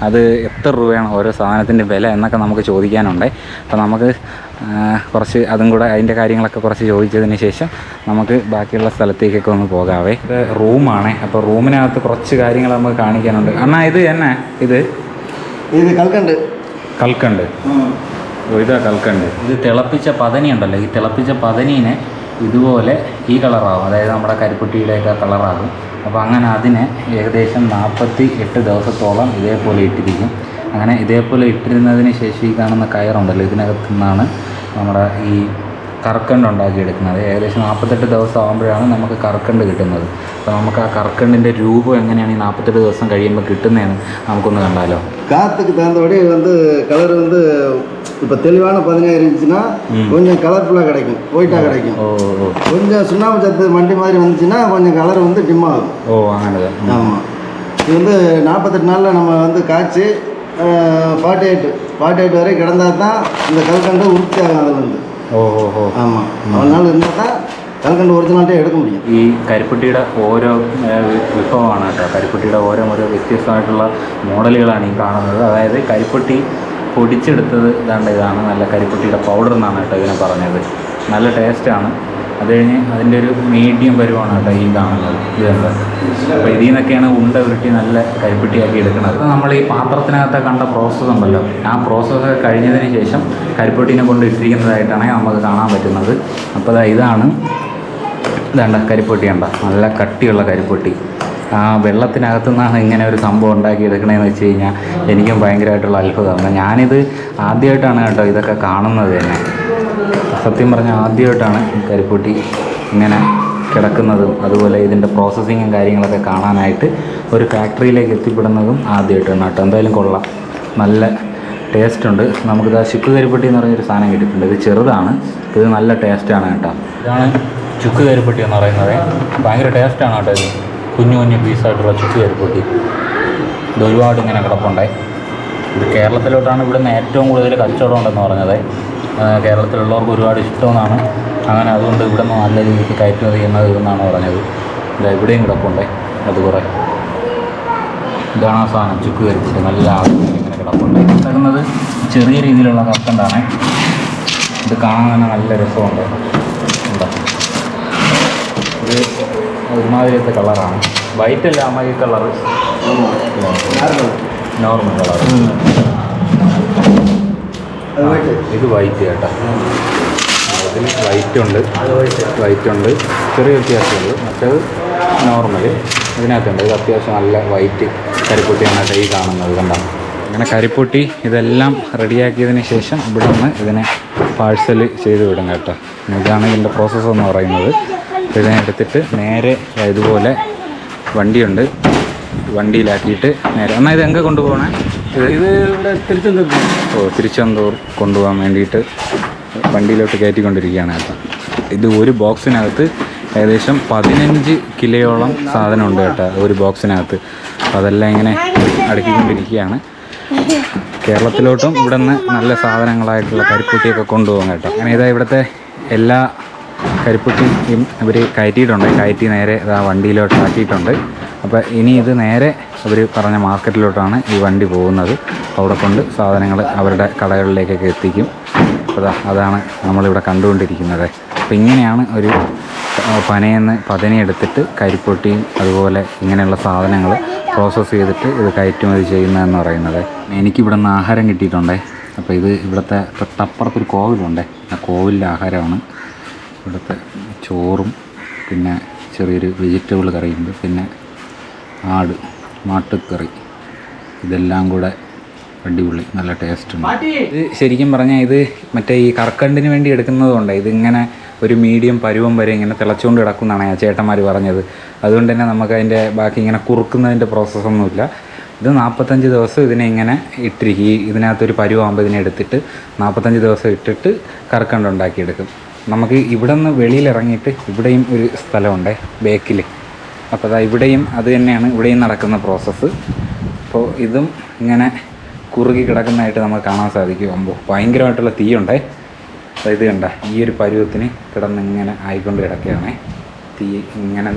അത് എത്ര രൂപയാണ് ഓരോ സാധനത്തിൻ്റെ വില എന്നൊക്കെ നമുക്ക് ചോദിക്കാനുണ്ട്. അപ്പോൾ നമുക്ക് കുറച്ച് അതും കൂടെ അതിൻ്റെ കാര്യങ്ങളൊക്കെ കുറച്ച് ചോദിച്ചതിന് ശേഷം നമുക്ക് ബാക്കിയുള്ള സ്ഥലത്തേക്കൊക്കെ ഒന്ന് പോകാവേ. ഇത് റൂമാണ്. അപ്പോൾ റൂമിനകത്ത് കുറച്ച് കാര്യങ്ങൾ നമുക്ക് കാണിക്കാനുണ്ട്. അണ്ണാ ഇത് തന്നെ ഇത് കൽക്കണ്ട്. ഇതാ കൽക്കണ്ട്. ഇത് തിളപ്പിച്ച പതനി ഉണ്ടല്ലോ, ഈ തിളപ്പിച്ച പതനീനെ ഇതുപോലെ ഈ കളറാകും, അതായത് നമ്മുടെ കരിപ്പൊട്ടിയുടെയൊക്കെ കളറാകും. അപ്പോൾ അങ്ങനെ അതിനെ ഏകദേശം 48 ദിവസത്തോളം ഇതേപോലെ ഇട്ടിരിക്കും. അങ്ങനെ ഇതേപോലെ ഇട്ടിരുന്നതിന് ശേഷം ഈ കാണുന്ന കയറുണ്ടല്ലോ, ഇതിനകത്തു നിന്നാണ് നമ്മുടെ ഈ കർക്കണ്ട് ഉണ്ടാക്കിയെടുക്കുന്നത്. ഏകദേശം 48 ദിവസം ആകുമ്പോഴാണ് നമുക്ക് കർക്കണ്ട് കിട്ടുന്നത്. അപ്പോൾ നമുക്ക് ആ കർക്കണ്ടിൻ്റെ രൂപം എങ്ങനെയാണ് ഈ 48 ദിവസം കഴിയുമ്പോൾ കിട്ടുന്നതെന്ന് നമുക്കൊന്ന് കണ്ടാലോ. காற்றுக்கு தகுந்தபடி கலர் இப்போ தெளிவான 17 இன்ச்சுனா கொஞ்சம் கலர்ஃபுல்லாக கிடைக்கும், ஒயிட்டாக கிடைக்கும். கொஞ்சம் சுண்ணாம்பு சத்து மண்டி மாதிரி வந்துச்சுன்னா கொஞ்சம் கலர் வந்து டிம் ஆகும். ஆமாம். இது வந்து 48 நாளில் நம்ம வந்து காய்ச்சி 48 வரை கிடந்தால் தான் இந்த கல்கண்டு உறுதி ஆகும். அதில் வந்து ஆமாம், 4 நாள் இருந்தால் தான் കൽക്കണ്ട് ഒറിജിനാലിറ്റി എടുക്കാൻ முடியும். ഈ കരിപ്പട്ടിയുടെ ഓരോ വിഭവമാണ് കേട്ടോ. കരിപ്പട്ടിയുടെ ഓരോ വ്യത്യസ്തമായിട്ടുള്ള മോഡലുകളാണ് ഈ കാണുന്നത്. അതായത് കരിപ്പട്ടി പൊടിച്ചെടുത്തത് ഇതാണ് നല്ല കരിപ്പട്ടിയുടെ പൗഡർ എന്നാണ് കേട്ടോ ഇതിനെ പറഞ്ഞത്. നല്ല ടേസ്റ്റാണ്. അത് കഴിഞ്ഞ് അതിൻ്റെ ഒരു മീഡിയം പരുവാണ് കേട്ടോ ഈ കാണുന്നത്. ഇതെന്താ, അപ്പോൾ ഇതിൽ നിന്നൊക്കെയാണ് ഉണ്ട ഉരുട്ടി നല്ല കരിപ്പട്ടിയാക്കി എടുക്കുന്നത്. നമ്മൾ ഈ പാത്രത്തിനകത്ത് കണ്ട പ്രോസസ്സ് ഉണ്ടല്ലോ, ആ പ്രോസസ്സ് കഴിഞ്ഞതിന് ശേഷം കരിപ്പട്ടീനെ കൊണ്ട് ഇട്ടിരിക്കുന്നതായിട്ടാണ് നമുക്ക് കാണാൻ പറ്റുന്നത്. അപ്പോൾ ഇതാണ് കരിപ്പട്ടി കണ്ട, നല്ല കട്ടിയുള്ള കരിപ്പട്ടി. ആ വെള്ളത്തിനകത്തു നിന്നാണ് ഇങ്ങനെ ഒരു സംഭവം ഉണ്ടാക്കിയെടുക്കണതെന്ന് വെച്ച് കഴിഞ്ഞാൽ എനിക്കും ഭയങ്കരമായിട്ടുള്ള അത്ഭുതമാണ്. ഞാനിത് ആദ്യമായിട്ടാണ് കേട്ടോ ഇതൊക്കെ കാണുന്നത് തന്നെ. സത്യം പറഞ്ഞാൽ ആദ്യമായിട്ടാണ് കരിപ്പട്ടി ഇങ്ങനെ കിടക്കുന്നതും അതുപോലെ ഇതിൻ്റെ പ്രോസസ്സിങ്ങും കാര്യങ്ങളൊക്കെ കാണാനായിട്ട് ഒരു ഫാക്ടറിയിലേക്ക് എത്തിപ്പെടുന്നതും ആദ്യമായിട്ടാണ് കേട്ടോ. എന്തായാലും കൊള്ളാം, നല്ല ടേസ്റ്റ് ഉണ്ട്. നമുക്കിത് ചുക്ക് കരിപ്പട്ടി എന്ന് പറഞ്ഞൊരു സാധനം കിട്ടിയിട്ടുണ്ട്. ഇത് ചെറുതാണ്, ഇത് നല്ല ടേസ്റ്റാണ് കേട്ടോ. ഇതാണ് ചുക്ക് കരിപ്പട്ടി എന്ന് പറയുന്നത്. ഭയങ്കര ടേസ്റ്റാണ് കേട്ടോ. ഇത് കുഞ്ഞു കുഞ്ഞു പീസായിട്ടുള്ള ചുക്ക് കരിപ്പട്ടി ഇത് ഒരുപാട് ഇങ്ങനെ കിടപ്പുണ്ടായി. ഇത് കേരളത്തിലോട്ടാണ് ഇവിടുന്ന് ഏറ്റവും കൂടുതൽ കച്ചവടം ഉണ്ടെന്ന് പറഞ്ഞത്. കേരളത്തിലുള്ളവർക്ക് ഒരുപാട് ഇഷ്ടമെന്നാണ്. അങ്ങനെ അതുകൊണ്ട് ഇവിടെ നിന്ന് നല്ല രീതിക്ക് കയറ്റുമതി ചെയ്യുന്നത് എന്നാണ് പറഞ്ഞത്. ഇവിടെയും കിടപ്പുണ്ടായി അത് കുറേ. ഇതാണ് ആ സാധനം, ചുക്ക് കരിപ്പട്ടി. നല്ല ആവശ്യം ഇങ്ങനെ കിടപ്പുണ്ടായി. കിടക്കുന്നത് ചെറിയ രീതിയിലുള്ള കക്കണ്ടാണ്. ഇത് കാണാൻ തന്നെ നല്ല രസമുണ്ട്. എന്താ ഇത് ഒരുമാതിരിയത്തെ കളറാണ്. വൈറ്റ് അല്ല അമ്മ, ഈ കളറ് നോർമൽ കളർ. ഇത് വൈറ്റ് കേട്ടോ. അതിൽ വൈറ്റ് ഉണ്ട്, ചെറിയ വ്യത്യാസമുള്ളൂ. മറ്റേത് നോർമൽ ഇതിനകത്തുണ്ട്. ഇത് അത്യാവശ്യം നല്ല വൈറ്റ് കരിപ്പൊട്ടിയാണ് കേട്ടോ ഈ കാണുന്നത്. കണ്ടാണ് അങ്ങനെ കരിപ്പൊട്ടി ഇതെല്ലാം റെഡിയാക്കിയതിന് ശേഷം ഇവിടെ നിന്ന് ഇതിനെ പാഴ്സൽ ചെയ്ത് വിടും കേട്ടോ. ഇതാണ് ഇതിൻ്റെ പ്രോസസ്സ് എന്ന് പറയുന്നത്. ഇതിനെ എടുത്തിട്ട് നേരെ ഇതുപോലെ വണ്ടിയുണ്ട്, വണ്ടിയിലാക്കിയിട്ട് നേരെ. എന്നാൽ ഇത് എங்கே കൊണ്ടുപോകണേ? ഇത് ഇവിടെ തിരുച്ചെന്തൂർ കൊണ്ടുപോകാൻ വേണ്ടിയിട്ട് വണ്ടിയിലോട്ട് കയറ്റിക്കൊണ്ടിരിക്കുകയാണ് കേട്ടോ. ഇത് ഒരു ബോക്സിനകത്ത് ഏകദേശം 15 കിലോയോളം സാധനമുണ്ട് കേട്ടോ ഒരു ബോക്സിനകത്ത്. അപ്പോൾ അതെല്ലാം ഇങ്ങനെ അടുക്കിക്കൊണ്ടിരിക്കുകയാണ്. കേരളത്തിലോട്ടും ഇവിടെ നിന്ന് നല്ല സാധനങ്ങളായിട്ടുള്ള കരിപ്പൂട്ടിയൊക്കെ കൊണ്ടുപോകും കേട്ടോ. അങ്ങനെ ഇതാ ഇവിടുത്തെ എല്ലാ കരിപ്പൂട്ടിയും ഇവർ കയറ്റി നേരെ ഇതാ വണ്ടിയിലോട്ട് ആക്കിയിട്ടുണ്ട്. അപ്പോൾ ഇനി ഇത് നേരെ അവർ പറഞ്ഞ മാർക്കറ്റിലോട്ടാണ് ഈ വണ്ടി പോകുന്നത്. അവിടെ കൊണ്ട് സാധനങ്ങൾ അവരുടെ കടകളിലേക്കൊക്കെ എത്തിക്കും. അപ്പോൾ അതാണ് നമ്മളിവിടെ കണ്ടുകൊണ്ടിരിക്കുന്നത്. അപ്പോൾ ഇങ്ങനെയാണ് ഒരു പനയെന്ന് എടുത്തിട്ട് കരിപ്പൊട്ടിയും അതുപോലെ ഇങ്ങനെയുള്ള സാധനങ്ങൾ പ്രോസസ്സ് ചെയ്തിട്ട് ഇത് കയറ്റുമതി ചെയ്യുന്നതെന്ന് പറയുന്നത്. എനിക്കിവിടെ നിന്ന് ആഹാരം കിട്ടിയിട്ടുണ്ടേ. അപ്പോൾ ഇത് ഇവിടുത്തെ തൊട്ടപ്പുറത്തൊരു കോവിലുണ്ട്. ആ കോവിലിൻ്റെ ആഹാരമാണ്. ഇവിടുത്തെ ചോറും പിന്നെ ചെറിയൊരു വെജിറ്റബിൾ കറിയുണ്ട്, പിന്നെ മാട്ടുകറി. ഇതെല്ലാം കൂടെ അടിപൊളി, നല്ല ടേസ്റ്റുണ്ട്. ഇത് ശരിക്കും പറഞ്ഞാൽ ഇത് മറ്റേ ഈ കർക്കണ്ടിന് വേണ്ടി എടുക്കുന്നതുകൊണ്ട് ഇതിങ്ങനെ ഒരു മീഡിയം പരുവം വരെ ഇങ്ങനെ തിളച്ചുകൊണ്ട് കിടക്കുന്നതാണ് ആ ചേട്ടന്മാർ പറഞ്ഞത്. അതുകൊണ്ട് തന്നെ നമുക്കതിൻ്റെ ബാക്കി ഇങ്ങനെ കുറുക്കുന്നതിൻ്റെ പ്രോസസ്സൊന്നുമില്ല. ഇത് 45 ദിവസം ഇതിനെ ഇങ്ങനെ ഇട്ടിരിക്കും. ഇതിനകത്തൊരു പരുവാകുമ്പോൾ ഇതിനെ എടുത്തിട്ട് 45 ദിവസം ഇട്ടിട്ട് കർക്കണ്ട് ഉണ്ടാക്കിയെടുക്കും. നമുക്ക് ഇവിടെ നിന്ന് വെളിയിലിറങ്ങിയിട്ട് ഇവിടെയും ഒരു സ്ഥലമുണ്ട് ബേക്കിൽ. അപ്പോൾ ഇവിടെയും അത് തന്നെയാണ് ഇവിടെയും നടക്കുന്ന പ്രോസസ്സ്. അപ്പോൾ ഇതും ഇങ്ങനെ കുറുകി കിടക്കുന്നതായിട്ട് നമുക്ക് കാണാൻ സാധിക്കും. അപ്പോൾ ഭയങ്കരമായിട്ടുള്ള തീയുണ്ടേ. ഇത് കണ്ട ഈ ഒരു പരുവത്തിന് കിടന്നിങ്ങനെ ആയിക്കൊണ്ട് കിടക്കുകയാണേ. തീ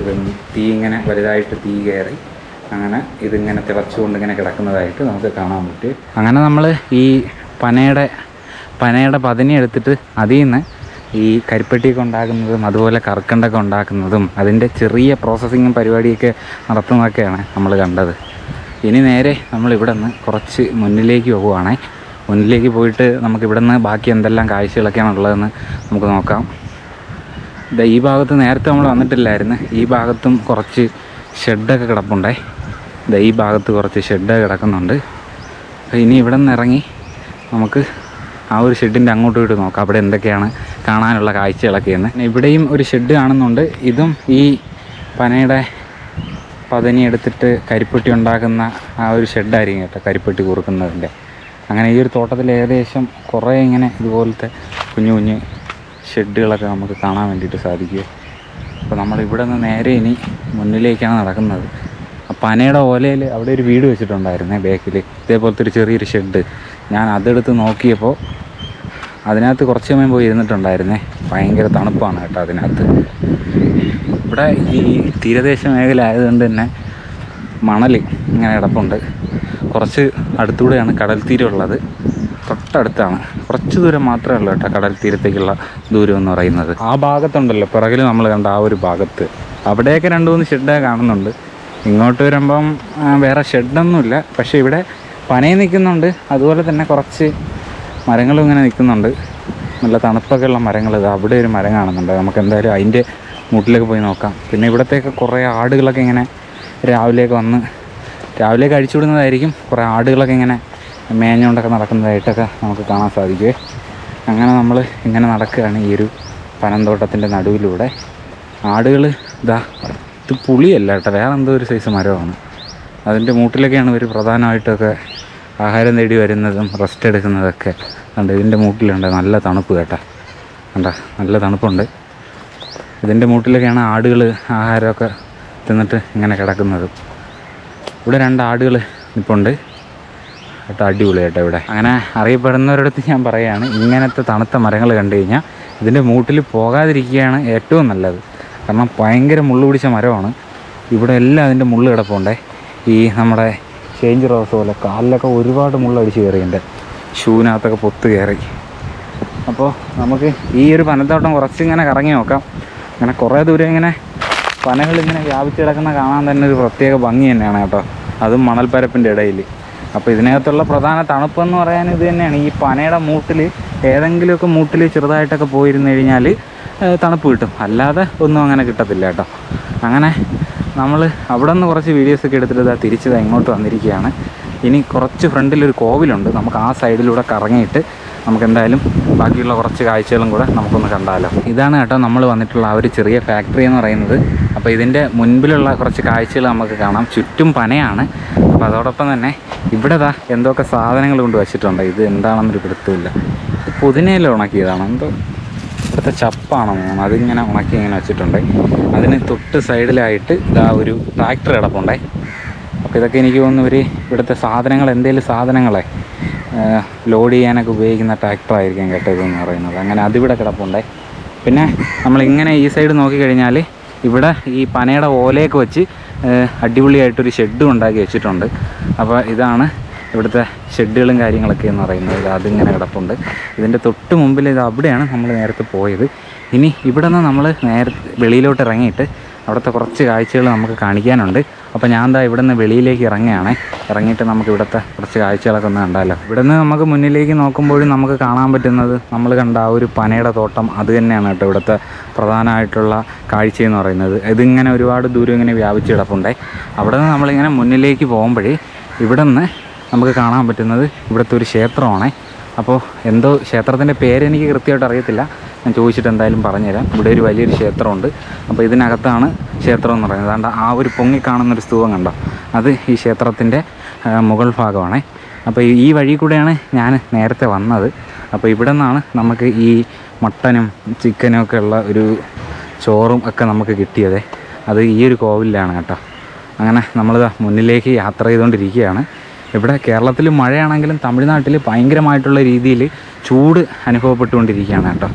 ഇങ്ങനെ വലുതായിട്ട് തീ കയറി അങ്ങനെ ഇതിങ്ങനെ തിളച്ചുകൊണ്ട് ഇങ്ങനെ കിടക്കുന്നതായിട്ട് നമുക്ക് കാണാൻ പറ്റും. അങ്ങനെ നമ്മൾ ഈ പനയുടെ പതനി എടുത്തിട്ട് അതിൽ നിന്ന് ഈ കരിപ്പെട്ടിയൊക്കെ ഉണ്ടാക്കുന്നതും അതുപോലെ കർക്കണ്ടൊക്കെ ഉണ്ടാക്കുന്നതും അതിൻ്റെ ചെറിയ പ്രോസസ്സിങ്ങും പരിപാടിയൊക്കെ നടത്തുന്നതൊക്കെയാണ് നമ്മൾ കണ്ടത്. ഇനി നേരെ നമ്മളിവിടെ നിന്ന് കുറച്ച് മുന്നിലേക്ക് പോകുവാണേ. മുന്നിലേക്ക് പോയിട്ട് നമുക്കിവിടെ നിന്ന് ബാക്കി എന്തെല്ലാം കാഴ്ചകളൊക്കെയാണ് ഉള്ളതെന്ന് നമുക്ക് നോക്കാം. ഈ ഭാഗത്ത് നേരത്തെ നമ്മൾ വന്നിട്ടില്ലായിരുന്നു. ഈ ഭാഗത്തും കുറച്ച് ഷെഡൊക്കെ കിടപ്പുണ്ടേ. ഈ ഭാഗത്ത് കുറച്ച് ഷെഡ് കിടക്കുന്നുണ്ട്. ഇനി ഇവിടെ നിന്ന് ഇറങ്ങി നമുക്ക് ആ ഒരു ഷെഡിൻ്റെ അങ്ങോട്ട് പോയിട്ട് നോക്കാം അവിടെ എന്തൊക്കെയാണ് കാണാനുള്ള കാഴ്ചകളൊക്കെയെന്ന്. ഇവിടെയും ഒരു ഷെഡ് കാണുന്നുണ്ട്. ഇതും ഈ പനയുടെ പതനി എടുത്തിട്ട് കരിപ്പെട്ടി ഉണ്ടാക്കുന്ന ആ ഒരു ഷെഡായിരിക്കും കേട്ടോ, കരിപ്പെട്ടി കുറുക്കുന്നതിൻ്റെ. അങ്ങനെ ഈ ഒരു തോട്ടത്തിൽ ഏകദേശം കുറേ ഇങ്ങനെ ഇതുപോലത്തെ കുഞ്ഞു കുഞ്ഞ് ഷെഡുകളൊക്കെ നമുക്ക് കാണാൻ വേണ്ടിയിട്ട് സാധിക്കും. അപ്പോൾ നമ്മളിവിടെ നിന്ന് നേരെ ഇനി മുന്നിലേക്കാണ് നടക്കുന്നത്. പനയുടെ ഓലയിൽ അവിടെ ഒരു വീട് വെച്ചിട്ടുണ്ടായിരുന്നേ ബാക്കിൽ, ഇതേപോലത്തെ ഒരു ചെറിയൊരു ഷെഡ്. ഞാൻ അതെടുത്ത് നോക്കിയപ്പോൾ അതിനകത്ത് കുറച്ച് സമയം പോയി ഇരുന്നിട്ടുണ്ടായിരുന്നേ. ഭയങ്കര തണുപ്പാണ് കേട്ടോ അതിനകത്ത്. ഇവിടെ ഈ തീരദേശ മേഖല ആയതുകൊണ്ട് തന്നെ മണൽ ഇങ്ങനെ കിടപ്പുണ്ട്. കുറച്ച് അടുത്തൂടെയാണ് കടൽ തീരമുള്ളത്, തൊട്ടടുത്താണ്. കുറച്ച് ദൂരം മാത്രമേ ഉള്ളൂ കേട്ടോ കടൽ തീരത്തേക്കുള്ള ദൂരം എന്ന് പറയുന്നത്. ആ ഭാഗത്തുണ്ടല്ലോ പിറകിൽ നമ്മൾ കണ്ട ആ ഒരു ഭാഗത്ത്, അവിടെയൊക്കെ 2-3 ഷെഡൊക്കെ കാണുന്നുണ്ട്. ഇങ്ങോട്ട് വരുമ്പം വേറെ ഷെഡൊന്നുമില്ല. പക്ഷേ ഇവിടെ പനയും നിൽക്കുന്നുണ്ട്, അതുപോലെ തന്നെ കുറച്ച് മരങ്ങളും ഇങ്ങനെ നിൽക്കുന്നുണ്ട്. നല്ല തണുപ്പൊക്കെ ഉള്ള മരങ്ങൾ. അവിടെ ഒരു മരം കാണുന്നുണ്ട്. നമുക്ക് എന്തായാലും അതിൻ്റെ മൂട്ടിലേക്ക് പോയി നോക്കാം. പിന്നെ ഇവിടത്തേക്ക് കുറേ ആടുകളൊക്കെ ഇങ്ങനെ രാവിലേക്ക് അഴിച്ചുവിടുന്നതായിരിക്കും. കുറേ ആടുകളൊക്കെ ഇങ്ങനെ മേഞ്ഞുകൊണ്ടൊക്കെ നടക്കുന്നതായിട്ടൊക്കെ നമുക്ക് കാണാൻ സാധിക്കുമേ. അങ്ങനെ നമ്മൾ ഇങ്ങനെ നടക്കുകയാണ് ഈ ഒരു പനന്തോട്ടത്തിൻ്റെ നടുവിലൂടെ. ആടുകൾ ഇത് പുളിയല്ല കേട്ടോ, വേറെ എന്തോ ഒരു സൈസ് മരമാണ്. അതിൻ്റെ മൂട്ടിലൊക്കെയാണ് ഇവർ പ്രധാനമായിട്ടൊക്കെ ആഹാരം തേടി വരുന്നതും റെസ്റ്റ് എടുക്കുന്നതൊക്കെ. കണ്ട് ഇതിൻ്റെ മൂട്ടിലുണ്ട് നല്ല തണുപ്പ് കേട്ടോ, കണ്ട നല്ല തണുപ്പുണ്ട്. ഇതിൻ്റെ മൂട്ടിലൊക്കെയാണ് ആടുകൾ ആഹാരമൊക്കെ തിന്നിട്ട് ഇങ്ങനെ കിടക്കുന്നത്. ഇവിടെ 2 ആടുകൾ നിൽപ്പുണ്ട് കേട്ടോ, അടിപൊളി കേട്ടോ. ഇവിടെ അങ്ങനെ അറിയപ്പെടുന്നവരടുത്ത് ഞാൻ പറയുകയാണ്, ഇങ്ങനത്തെ തണുത്ത മരങ്ങൾ കണ്ടു കഴിഞ്ഞാൽ ഇതിൻ്റെ മൂട്ടിൽ പോകാതിരിക്കുകയാണ് ഏറ്റവും നല്ലത്. കാരണം ഭയങ്കര മുള്ളു പിടിച്ച മരമാണ്. ഇവിടെ എല്ലാം അതിൻ്റെ മുള്ള് കിടപ്പുണ്ടേ. ഈ നമ്മുടെ ചേഞ്ച് റോസ് പോലെ കാലിലൊക്കെ ഒരുപാട് മുള്ളടിച്ച് കയറിയുണ്ട്, ഷൂവിനകത്തൊക്കെ പൊത്ത് കയറി. അപ്പോൾ നമുക്ക് ഈ ഒരു പനത്തോട്ടം കുറച്ചിങ്ങനെ കറങ്ങി നോക്കാം. അങ്ങനെ കുറേ ദൂരം ഇങ്ങനെ പനകളിങ്ങനെ വ്യാപിച്ച് കിടക്കുന്ന കാണാൻ തന്നെ ഒരു പ്രത്യേക ഭംഗി തന്നെയാണ് കേട്ടോ, അതും മണൽപ്പരപ്പിൻ്റെ ഇടയിൽ. അപ്പോൾ ഇതിനകത്തുള്ള പ്രധാന തണുപ്പെന്ന് പറയാൻ ഇത് തന്നെയാണ്. ഈ പനയുടെ മൂട്ടിൽ ഏതെങ്കിലുമൊക്കെ മൂട്ടിൽ ചെറുതായിട്ടൊക്കെ പോയിരുന്നു കഴിഞ്ഞാൽ തണുപ്പ് കിട്ടും, അല്ലാതെ ഒന്നും അങ്ങനെ കിട്ടത്തില്ല കേട്ടോ. അങ്ങനെ നമ്മൾ അവിടെ നിന്ന് കുറച്ച് വീഡിയോസൊക്കെ എടുത്തിട്ട് തിരിച്ചത് ഇങ്ങോട്ട് വന്നിരിക്കുകയാണ്. ഇനി കുറച്ച് ഫ്രണ്ടിലൊരു കോവിലുണ്ട്, നമുക്ക് ആ സൈഡിലൂടെ കറങ്ങിയിട്ട് നമുക്ക് എന്തായാലും ബാക്കിയുള്ള കുറച്ച് കാഴ്ചകളും കൂടെ നമുക്കൊന്ന് കണ്ടാലോ. ഇതാണ് കേട്ടോ നമ്മൾ വന്നിട്ടുള്ള ആ ഒരു ചെറിയ ഫാക്ടറി എന്ന് പറയുന്നത്. അപ്പോൾ ഇതിൻ്റെ മുൻപിലുള്ള കുറച്ച് കാഴ്ചകൾ നമുക്ക് കാണാം. ചുറ്റും പനയാണ്. അപ്പോൾ അതോടൊപ്പം തന്നെ ഇവിടെ എന്തൊക്കെ സാധനങ്ങൾ കൊണ്ട് വെച്ചിട്ടുണ്ട്. ഇത് എന്താണെന്നൊരു പിടുത്തമില്ല. പുതിനയിൽ ഉണക്കിയതാണ് എന്തോ, ഇവിടുത്തെ ചപ്പാണോ അതിങ്ങനെ ഉണക്കി ഇങ്ങനെ വെച്ചിട്ടുണ്ട്. അതിന് തൊട്ട് സൈഡിലായിട്ട് ഒരു ട്രാക്ടർ കിടപ്പുണ്ടേ. അപ്പോൾ ഇതൊക്കെ എനിക്ക് തോന്നുന്നു ഇവിടുത്തെ സാധനങ്ങൾ, എന്തെങ്കിലും സാധനങ്ങളെ ലോഡ് ചെയ്യാനൊക്കെ ഉപയോഗിക്കുന്ന ട്രാക്ടറായിരിക്കും കേട്ടോ ഇതെന്ന് പറയുന്നത്. അങ്ങനെ അതിവിടെ കിടപ്പുണ്ടേ. പിന്നെ നമ്മളിങ്ങനെ ഈ സൈഡ് നോക്കിക്കഴിഞ്ഞാൽ ഇവിടെ ഈ പനയുടെ ഓലയൊക്കെ വെച്ച് അടിപൊളിയായിട്ടൊരു ഷെഡും ഉണ്ടാക്കി വെച്ചിട്ടുണ്ട്. അപ്പോൾ ഇതാണ് ഇവിടുത്തെ ഷെഡുകളും കാര്യങ്ങളൊക്കെ എന്ന് പറയുന്നത്. അതിങ്ങനെ കിടപ്പുണ്ട്. ഇതിൻ്റെ തൊട്ട് മുമ്പിൽ അവിടെയാണ് നമ്മൾ നേരത്തെ പോയത്. ഇനി ഇവിടെ നിന്ന് നമ്മൾ വെളിയിലോട്ട് ഇറങ്ങിയിട്ട് അവിടുത്തെ കുറച്ച് കാഴ്ചകൾ നമുക്ക് കാണിക്കാനുണ്ട്. അപ്പോൾ ഞാൻ ഇവിടെ നിന്ന് വെളിയിലേക്ക് ഇറങ്ങിയിട്ട് നമുക്ക് ഇവിടുത്തെ കുറച്ച് കാഴ്ചകളൊക്കെ ഒന്ന് കണ്ടാലോ. ഇവിടെ നിന്ന് നമുക്ക് മുന്നിലേക്ക് നോക്കുമ്പോഴും നമുക്ക് കാണാൻ പറ്റുന്നത് നമ്മൾ കണ്ട ആ ഒരു പനയുടെ തോട്ടം, അത് തന്നെയാണ് കേട്ടോ ഇവിടുത്തെ പ്രധാനമായിട്ടുള്ള കാഴ്ചയെന്ന് പറയുന്നത്. ഇതിങ്ങനെ ഒരുപാട് ദൂരം ഇങ്ങനെ വ്യാപിച്ച് കിടപ്പുണ്ടേ. അവിടെ നിന്ന് നമ്മളിങ്ങനെ മുന്നിലേക്ക് പോകുമ്പോഴേ ഇവിടെ നിന്ന് നമുക്ക് കാണാൻ പറ്റുന്നത് ഇവിടുത്തെ ഒരു ക്ഷേത്രമാണേ. അപ്പോൾ എന്തോ ക്ഷേത്രത്തിൻ്റെ പേരെനിക്ക് കൃത്യമായിട്ട് അറിയത്തില്ല, ഞാൻ ചോദിച്ചിട്ട് എന്തായാലും പറഞ്ഞുതരാം. ഇവിടെ ഒരു വലിയൊരു ക്ഷേത്രമുണ്ട്. അപ്പോൾ ഇതിനകത്താണ് ക്ഷേത്രം എന്ന് പറയുന്നത്. അതുകൊണ്ട് ആ ഒരു പൊങ്ങിക്കാണുന്നൊരു സ്തൂപം കണ്ടോ, അത് ഈ ക്ഷേത്രത്തിൻ്റെ മുകൾ ഭാഗമാണേ. അപ്പോൾ ഈ വഴി കൂടെയാണ് ഞാൻ നേരത്തെ വന്നത്. അപ്പോൾ ഇവിടെ നിന്നാണ് നമുക്ക് ഈ മട്ടനും ചിക്കനും ഒക്കെ ഉള്ള ഒരു ചോറും ഒക്കെ നമുക്ക് കിട്ടിയത്. അത് ഈ ഒരു കോവിലാണ് കേട്ടോ. അങ്ങനെ നമ്മളിതാ മുന്നിലേക്ക് യാത്ര ചെയ്തുകൊണ്ടിരിക്കുകയാണ്. ഇവിടെ കേരളത്തിൽ മഴയാണെങ്കിലും തമിഴ്നാട്ടിൽ ഭയങ്കരമായിട്ടുള്ള രീതിയിൽ ചൂട് അനുഭവപ്പെട്ടുകൊണ്ടിരിക്കുകയാണ് കേട്ടോ.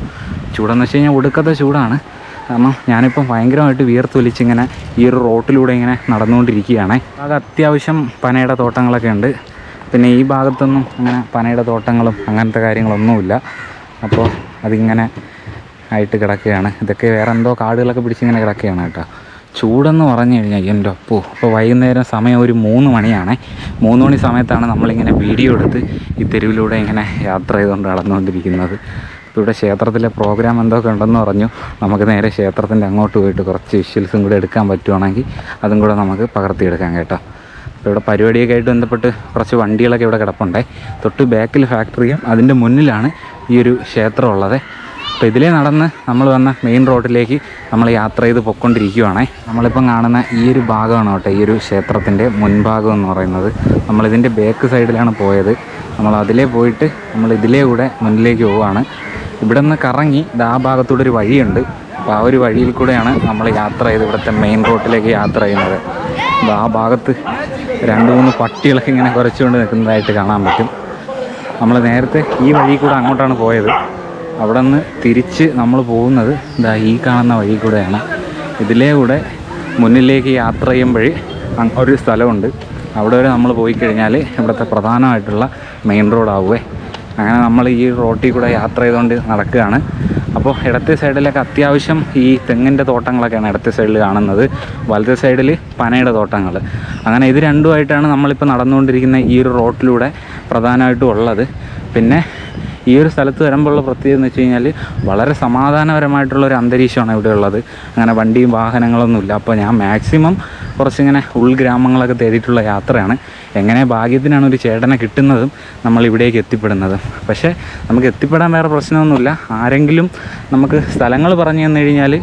ചൂടെന്ന് വെച്ച് കഴിഞ്ഞാൽ ഒടുക്കത്തെ ചൂടാണ്. കാരണം ഞാനിപ്പം ഭയങ്കരമായിട്ട് വിയർത്തൊലിച്ചിങ്ങനെ ഈ ഒരു റോട്ടിലൂടെ ഇങ്ങനെ നടന്നുകൊണ്ടിരിക്കുകയാണ്. അത് അത്യാവശ്യം പനയുടെ തോട്ടങ്ങളൊക്കെ ഉണ്ട്. പിന്നെ ഈ ഭാഗത്തൊന്നും അങ്ങനെ പനയുടെ തോട്ടങ്ങളും അങ്ങനത്തെ കാര്യങ്ങളൊന്നുമില്ല. അപ്പോൾ അതിങ്ങനെ ആയിട്ട് കിടക്കുകയാണ്. ഇതൊക്കെ വേറെ എന്തോ കാടുകളൊക്കെ പിടിച്ചിങ്ങനെ കിടക്കുകയാണ് കേട്ടോ. ചൂടെന്ന് പറഞ്ഞു കഴിഞ്ഞാൽ എൻ്റെ അപ്പോൾ വൈകുന്നേരം സമയം ഒരു 3 മണിയാണ്. 3 മണി സമയത്താണ് നമ്മളിങ്ങനെ വീഡിയോ എടുത്ത് ഈ തെരുവിലൂടെ ഇങ്ങനെ യാത്ര ചെയ്തുകൊണ്ട് നടന്നുകൊണ്ടിരിക്കുന്നത്. ഇപ്പോൾ ഇവിടെ ക്ഷേത്രത്തിലെ പ്രോഗ്രാം എന്തൊക്കെ ഉണ്ടെന്ന് പറഞ്ഞു. നമുക്ക് നേരെ ക്ഷേത്രത്തിൻ്റെ അങ്ങോട്ട് പോയിട്ട് കുറച്ച് വിഷ്വൽസും കൂടെ എടുക്കാൻ പറ്റുവാണെങ്കിൽ അതും കൂടെ നമുക്ക് പകർത്തിയെടുക്കാം കേട്ടോ. അപ്പോൾ ഇവിടെ പരിപാടിയൊക്കെ ആയിട്ട് ബന്ധപ്പെട്ട് കുറച്ച് വണ്ടികളൊക്കെ ഇവിടെ കിടപ്പുണ്ടേ. തൊട്ട് ബാക്കിൽ ഫാക്ടറിയും അതിൻ്റെ മുന്നിലാണ് ഈ ഒരു ക്ഷേത്രം ഉള്ളത്. അപ്പോൾ ഇതിലേ നടന്ന് നമ്മൾ വന്ന മെയിൻ റോഡിലേക്ക് നമ്മൾ യാത്ര ചെയ്ത് പൊയ്ക്കൊണ്ടിരിക്കുകയാണേ. നമ്മളിപ്പം കാണുന്ന ഈ ഒരു ഭാഗമാണ് കേട്ടോ ഈ ഒരു ക്ഷേത്രത്തിൻ്റെ മുൻഭാഗം എന്ന് പറയുന്നത്. നമ്മളിതിൻ്റെ ബാക്ക് സൈഡിലാണ് പോയത്. നമ്മൾ അതിലേ പോയിട്ട് നമ്മൾ ഇതിലേ കൂടെ മുന്നിലേക്ക് പോവുകയാണ്. ഇവിടെ നിന്ന് കറങ്ങി ആ ഭാഗത്തൂടെ ഒരു വഴിയുണ്ട്. അപ്പോൾ ആ ഒരു വഴിയിൽ കൂടെയാണ് നമ്മൾ യാത്ര ചെയ്ത് ഇവിടുത്തെ മെയിൻ റോഡിലേക്ക് യാത്ര ചെയ്യുന്നത്. ആ ഭാഗത്ത് 2-3 പട്ടികളൊക്കെ ഇങ്ങനെ കുറച്ചുകൊണ്ട് നിൽക്കുന്നതായിട്ട് കാണാൻ പറ്റും. നമ്മൾ നേരത്തെ ഈ വഴി കൂടെ അങ്ങോട്ടാണ് പോയത്. അവിടെ നിന്ന് തിരിച്ച് നമ്മൾ പോകുന്നത് ഇതാ ഈ കാണുന്ന വഴി കൂടെയാണ്. ഇതിലേ കൂടെ മുന്നിലേക്ക് യാത്ര ചെയ്യുമ്പോൾ ഒരു സ്ഥലമുണ്ട്. അവിടെ വരെ നമ്മൾ പോയി കഴിഞ്ഞാൽ ഇവിടുത്തെ പ്രധാനമായിട്ടുള്ള മെയിൻ റോഡാവുമേ. അങ്ങനെ നമ്മൾ ഈ റോട്ടിൽ കൂടെ യാത്ര ചെയ്തുകൊണ്ട് നടക്കുകയാണ്. അപ്പോൾ ഇടത്തെ സൈഡിലൊക്കെ അത്യാവശ്യം ഈ തെങ്ങിൻ്റെ തോട്ടങ്ങളൊക്കെയാണ് ഇടത്തെ സൈഡിൽ കാണുന്നത്. വലത്തെ സൈഡിൽ പനയുടെ തോട്ടങ്ങൾ. അങ്ങനെ ഇത് രണ്ടുമായിട്ടാണ് നമ്മളിപ്പോൾ നടന്നുകൊണ്ടിരിക്കുന്ന ഈ ഒരു റോട്ടിലൂടെ പ്രധാനമായിട്ടും ഉള്ളത്. പിന്നെ ഈ ഒരു സ്ഥലത്ത് വരുമ്പോഴുള്ള പ്രത്യേകത എന്ന് വെച്ച് കഴിഞ്ഞാൽ വളരെ സമാധാനപരമായിട്ടുള്ളൊരു അന്തരീക്ഷമാണ് ഇവിടെ ഉള്ളത്. അങ്ങനെ വണ്ടിയും വാഹനങ്ങളൊന്നുമില്ല. അപ്പോൾ ഞാൻ മാക്സിമം കുറച്ചിങ്ങനെ ഉൾഗ്രാമങ്ങളൊക്കെ തേടിയിട്ടുള്ള യാത്രയാണ്. എങ്ങനെ ഭാഗ്യത്തിനാണ് ഒരു ചേട്ടനെ കിട്ടുന്നതും നമ്മൾ ഇവിടേക്ക് എത്തിപ്പെടുന്നതും. പക്ഷേ നമുക്ക് എത്തിപ്പെടാൻ വേറെ പ്രശ്നമൊന്നുമില്ല. ആരെങ്കിലും നമുക്ക് സ്ഥലങ്ങൾ പറഞ്ഞു തന്നു കഴിഞ്ഞാൽ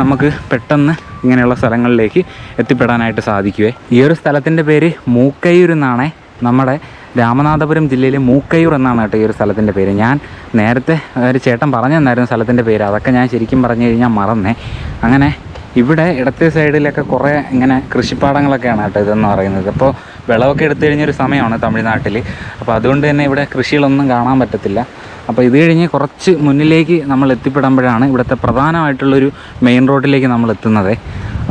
നമുക്ക് പെട്ടെന്ന് ഇങ്ങനെയുള്ള സ്ഥലങ്ങളിലേക്ക് എത്തിപ്പെടാനായിട്ട് സാധിക്കുമേ. ഈ ഒരു സ്ഥലത്തിൻ്റെ പേര് മൂക്കയ്യൂർ എന്നാണ്. നമ്മുടെ രാമനാഥപുരം ജില്ലയിൽ മൂക്കയ്യൂർ എന്നാണ് കേട്ടോ ഈ ഒരു സ്ഥലത്തിൻ്റെ പേര്. ഞാൻ നേരത്തെ ഒരു ചേട്ടൻ പറഞ്ഞു തന്നായിരുന്നു സ്ഥലത്തിൻ്റെ പേര്. അതൊക്കെ ഞാൻ ശരിക്കും പറഞ്ഞു കഴിഞ്ഞാൽ മറന്നേ. അങ്ങനെ ഇവിടെ ഇടത്തെ സൈഡിലൊക്കെ കുറേ ഇങ്ങനെ കൃഷിപ്പാടങ്ങളൊക്കെയാണ് കേട്ടോ ഇതെന്ന് പറയുന്നത്. അപ്പോൾ വിളവൊക്കെ എടുത്തു കഴിഞ്ഞൊരു സമയമാണ് തമിഴ്നാട്ടിൽ. അപ്പോൾ അതുകൊണ്ട് തന്നെ ഇവിടെ കൃഷികളൊന്നും കാണാൻ പറ്റത്തില്ല. അപ്പോൾ ഇത് കഴിഞ്ഞ് കുറച്ച് മുന്നിലേക്ക് നമ്മൾ എത്തിപ്പെടുമ്പോഴാണ് ഇവിടുത്തെ പ്രധാനമായിട്ടുള്ളൊരു മെയിൻ റോഡിലേക്ക് നമ്മൾ എത്തുന്നത്.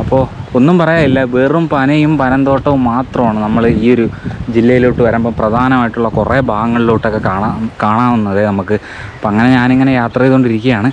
അപ്പോൾ ഒന്നും പറയാനില്ല, വെറും പനയും പനന്തോട്ടവും മാത്രമാണ് നമ്മൾ ഈ ഒരു ജില്ലയിലോട്ട് വരുമ്പോൾ പ്രധാനമായിട്ടുള്ള കുറേ ഭാഗങ്ങളിലോട്ടൊക്കെ കാണാവുന്നത് നമുക്ക്. അപ്പം അങ്ങനെ ഞാനിങ്ങനെ യാത്ര ചെയ്തുകൊണ്ടിരിക്കുകയാണ്.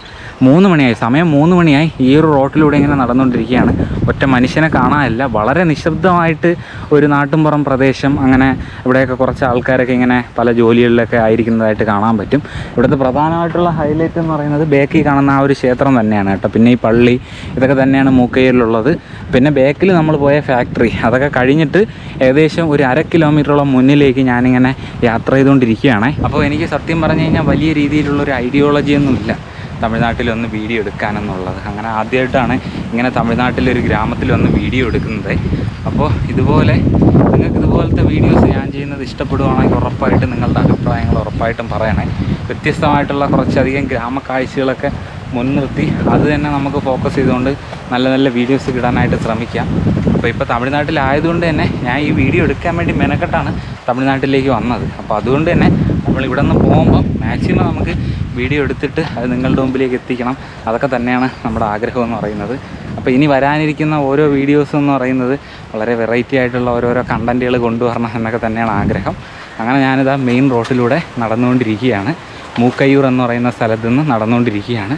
3 മണിയായി, സമയം 3 മണിയായി. ഈ ഒരു റോട്ടിലൂടെ ഇങ്ങനെ നടന്നുകൊണ്ടിരിക്കുകയാണ്. ഒറ്റ മനുഷ്യനെ കാണാനില്ല. വളരെ നിശബ്ദമായിട്ട് ഒരു നാട്ടുംപുറം പ്രദേശം. അങ്ങനെ ഇവിടെയൊക്കെ കുറച്ച് ആൾക്കാരൊക്കെ ഇങ്ങനെ പല ജോലികളിലൊക്കെ ആയിരിക്കുന്നതായിട്ട് കാണാൻ പറ്റും. ഇവിടുത്തെ പ്രധാനമായിട്ടുള്ള ഹൈലൈറ്റ് എന്ന് പറയുന്നത് ബേക്കിൽ കാണുന്ന ആ ഒരു ക്ഷേത്രം തന്നെയാണ് കേട്ടോ. പിന്നെ ഈ പള്ളി ഇതൊക്കെ തന്നെയാണ് മൂക്കയ്യൂരിലുള്ളത്. പിന്നെ ബേക്കിൽ നമ്മൾ പോയ ഫാക്ടറി അതൊക്കെ കഴിഞ്ഞിട്ട് ഏകദേശം ഒരു 1/2 കിലോമീറ്ററോളം മുന്നിലേക്ക് ഞാനിങ്ങനെ യാത്ര ചെയ്തുകൊണ്ടിരിക്കുകയാണ്. അപ്പോൾ എനിക്ക് സത്യം പറഞ്ഞു കഴിഞ്ഞാൽ വലിയ രീതിയിലുള്ളൊരു ഐഡിയോളജിയൊന്നുമില്ല തമിഴ്നാട്ടിൽ വന്ന് വീഡിയോ എടുക്കാനെന്നുള്ളത്. അങ്ങനെ ആദ്യമായിട്ടാണ് ഇങ്ങനെ തമിഴ്നാട്ടിലൊരു ഗ്രാമത്തിൽ വന്ന് വീഡിയോ എടുക്കുന്നത്. അപ്പോൾ നിങ്ങൾക്ക് ഇതുപോലത്തെ വീഡിയോസ് ഞാൻ ചെയ്യുന്നത് ഇഷ്ടപ്പെടുവാണെങ്കിൽ ഉറപ്പായിട്ടും നിങ്ങളുടെ അഭിപ്രായങ്ങൾ ഉറപ്പായിട്ടും പറയണേ. വ്യത്യസ്തമായിട്ടുള്ള കുറച്ചധികം ഗ്രാമക്കാഴ്ചകളൊക്കെ മുൻനിർത്തി അത് തന്നെ നമുക്ക് ഫോക്കസ് ചെയ്തുകൊണ്ട് നല്ല നല്ല വീഡിയോസ് ഇടാനായിട്ട് ശ്രമിക്കാം. അപ്പോൾ ഇപ്പോൾ തമിഴ്നാട്ടിലായതുകൊണ്ട് തന്നെ ഞാൻ ഈ വീഡിയോ എടുക്കാൻ വേണ്ടി മെനക്കെട്ടാണ് തമിഴ്നാട്ടിലേക്ക് വന്നത്. അപ്പോൾ അതുകൊണ്ട് തന്നെ നമ്മൾ ഇവിടെ നിന്ന് പോകുമ്പം മാക്സിമം നമുക്ക് വീഡിയോ എടുത്തിട്ട് അത് നിങ്ങളുടെ മുമ്പിലേക്ക് എത്തിക്കണം. അതൊക്കെ തന്നെയാണ് നമ്മുടെ ആഗ്രഹം എന്ന് പറയുന്നത്. അപ്പോൾ ഇനി വരാനിരിക്കുന്ന ഓരോ വീഡിയോസും എന്ന് പറയുന്നത് വളരെ വെറൈറ്റി ആയിട്ടുള്ള ഓരോരോ കണ്ടൻറ്റുകൾ കൊണ്ടുവരണം എന്നൊക്കെ തന്നെയാണ് ആഗ്രഹം. അങ്ങനെ ഞാനിതാ മെയിൻ റോഡിലൂടെ നടന്നുകൊണ്ടിരിക്കുകയാണ്. മൂക്കയ്യൂർ എന്ന് പറയുന്ന സ്ഥലത്ത് നിന്ന് നടന്നുകൊണ്ടിരിക്കുകയാണ്.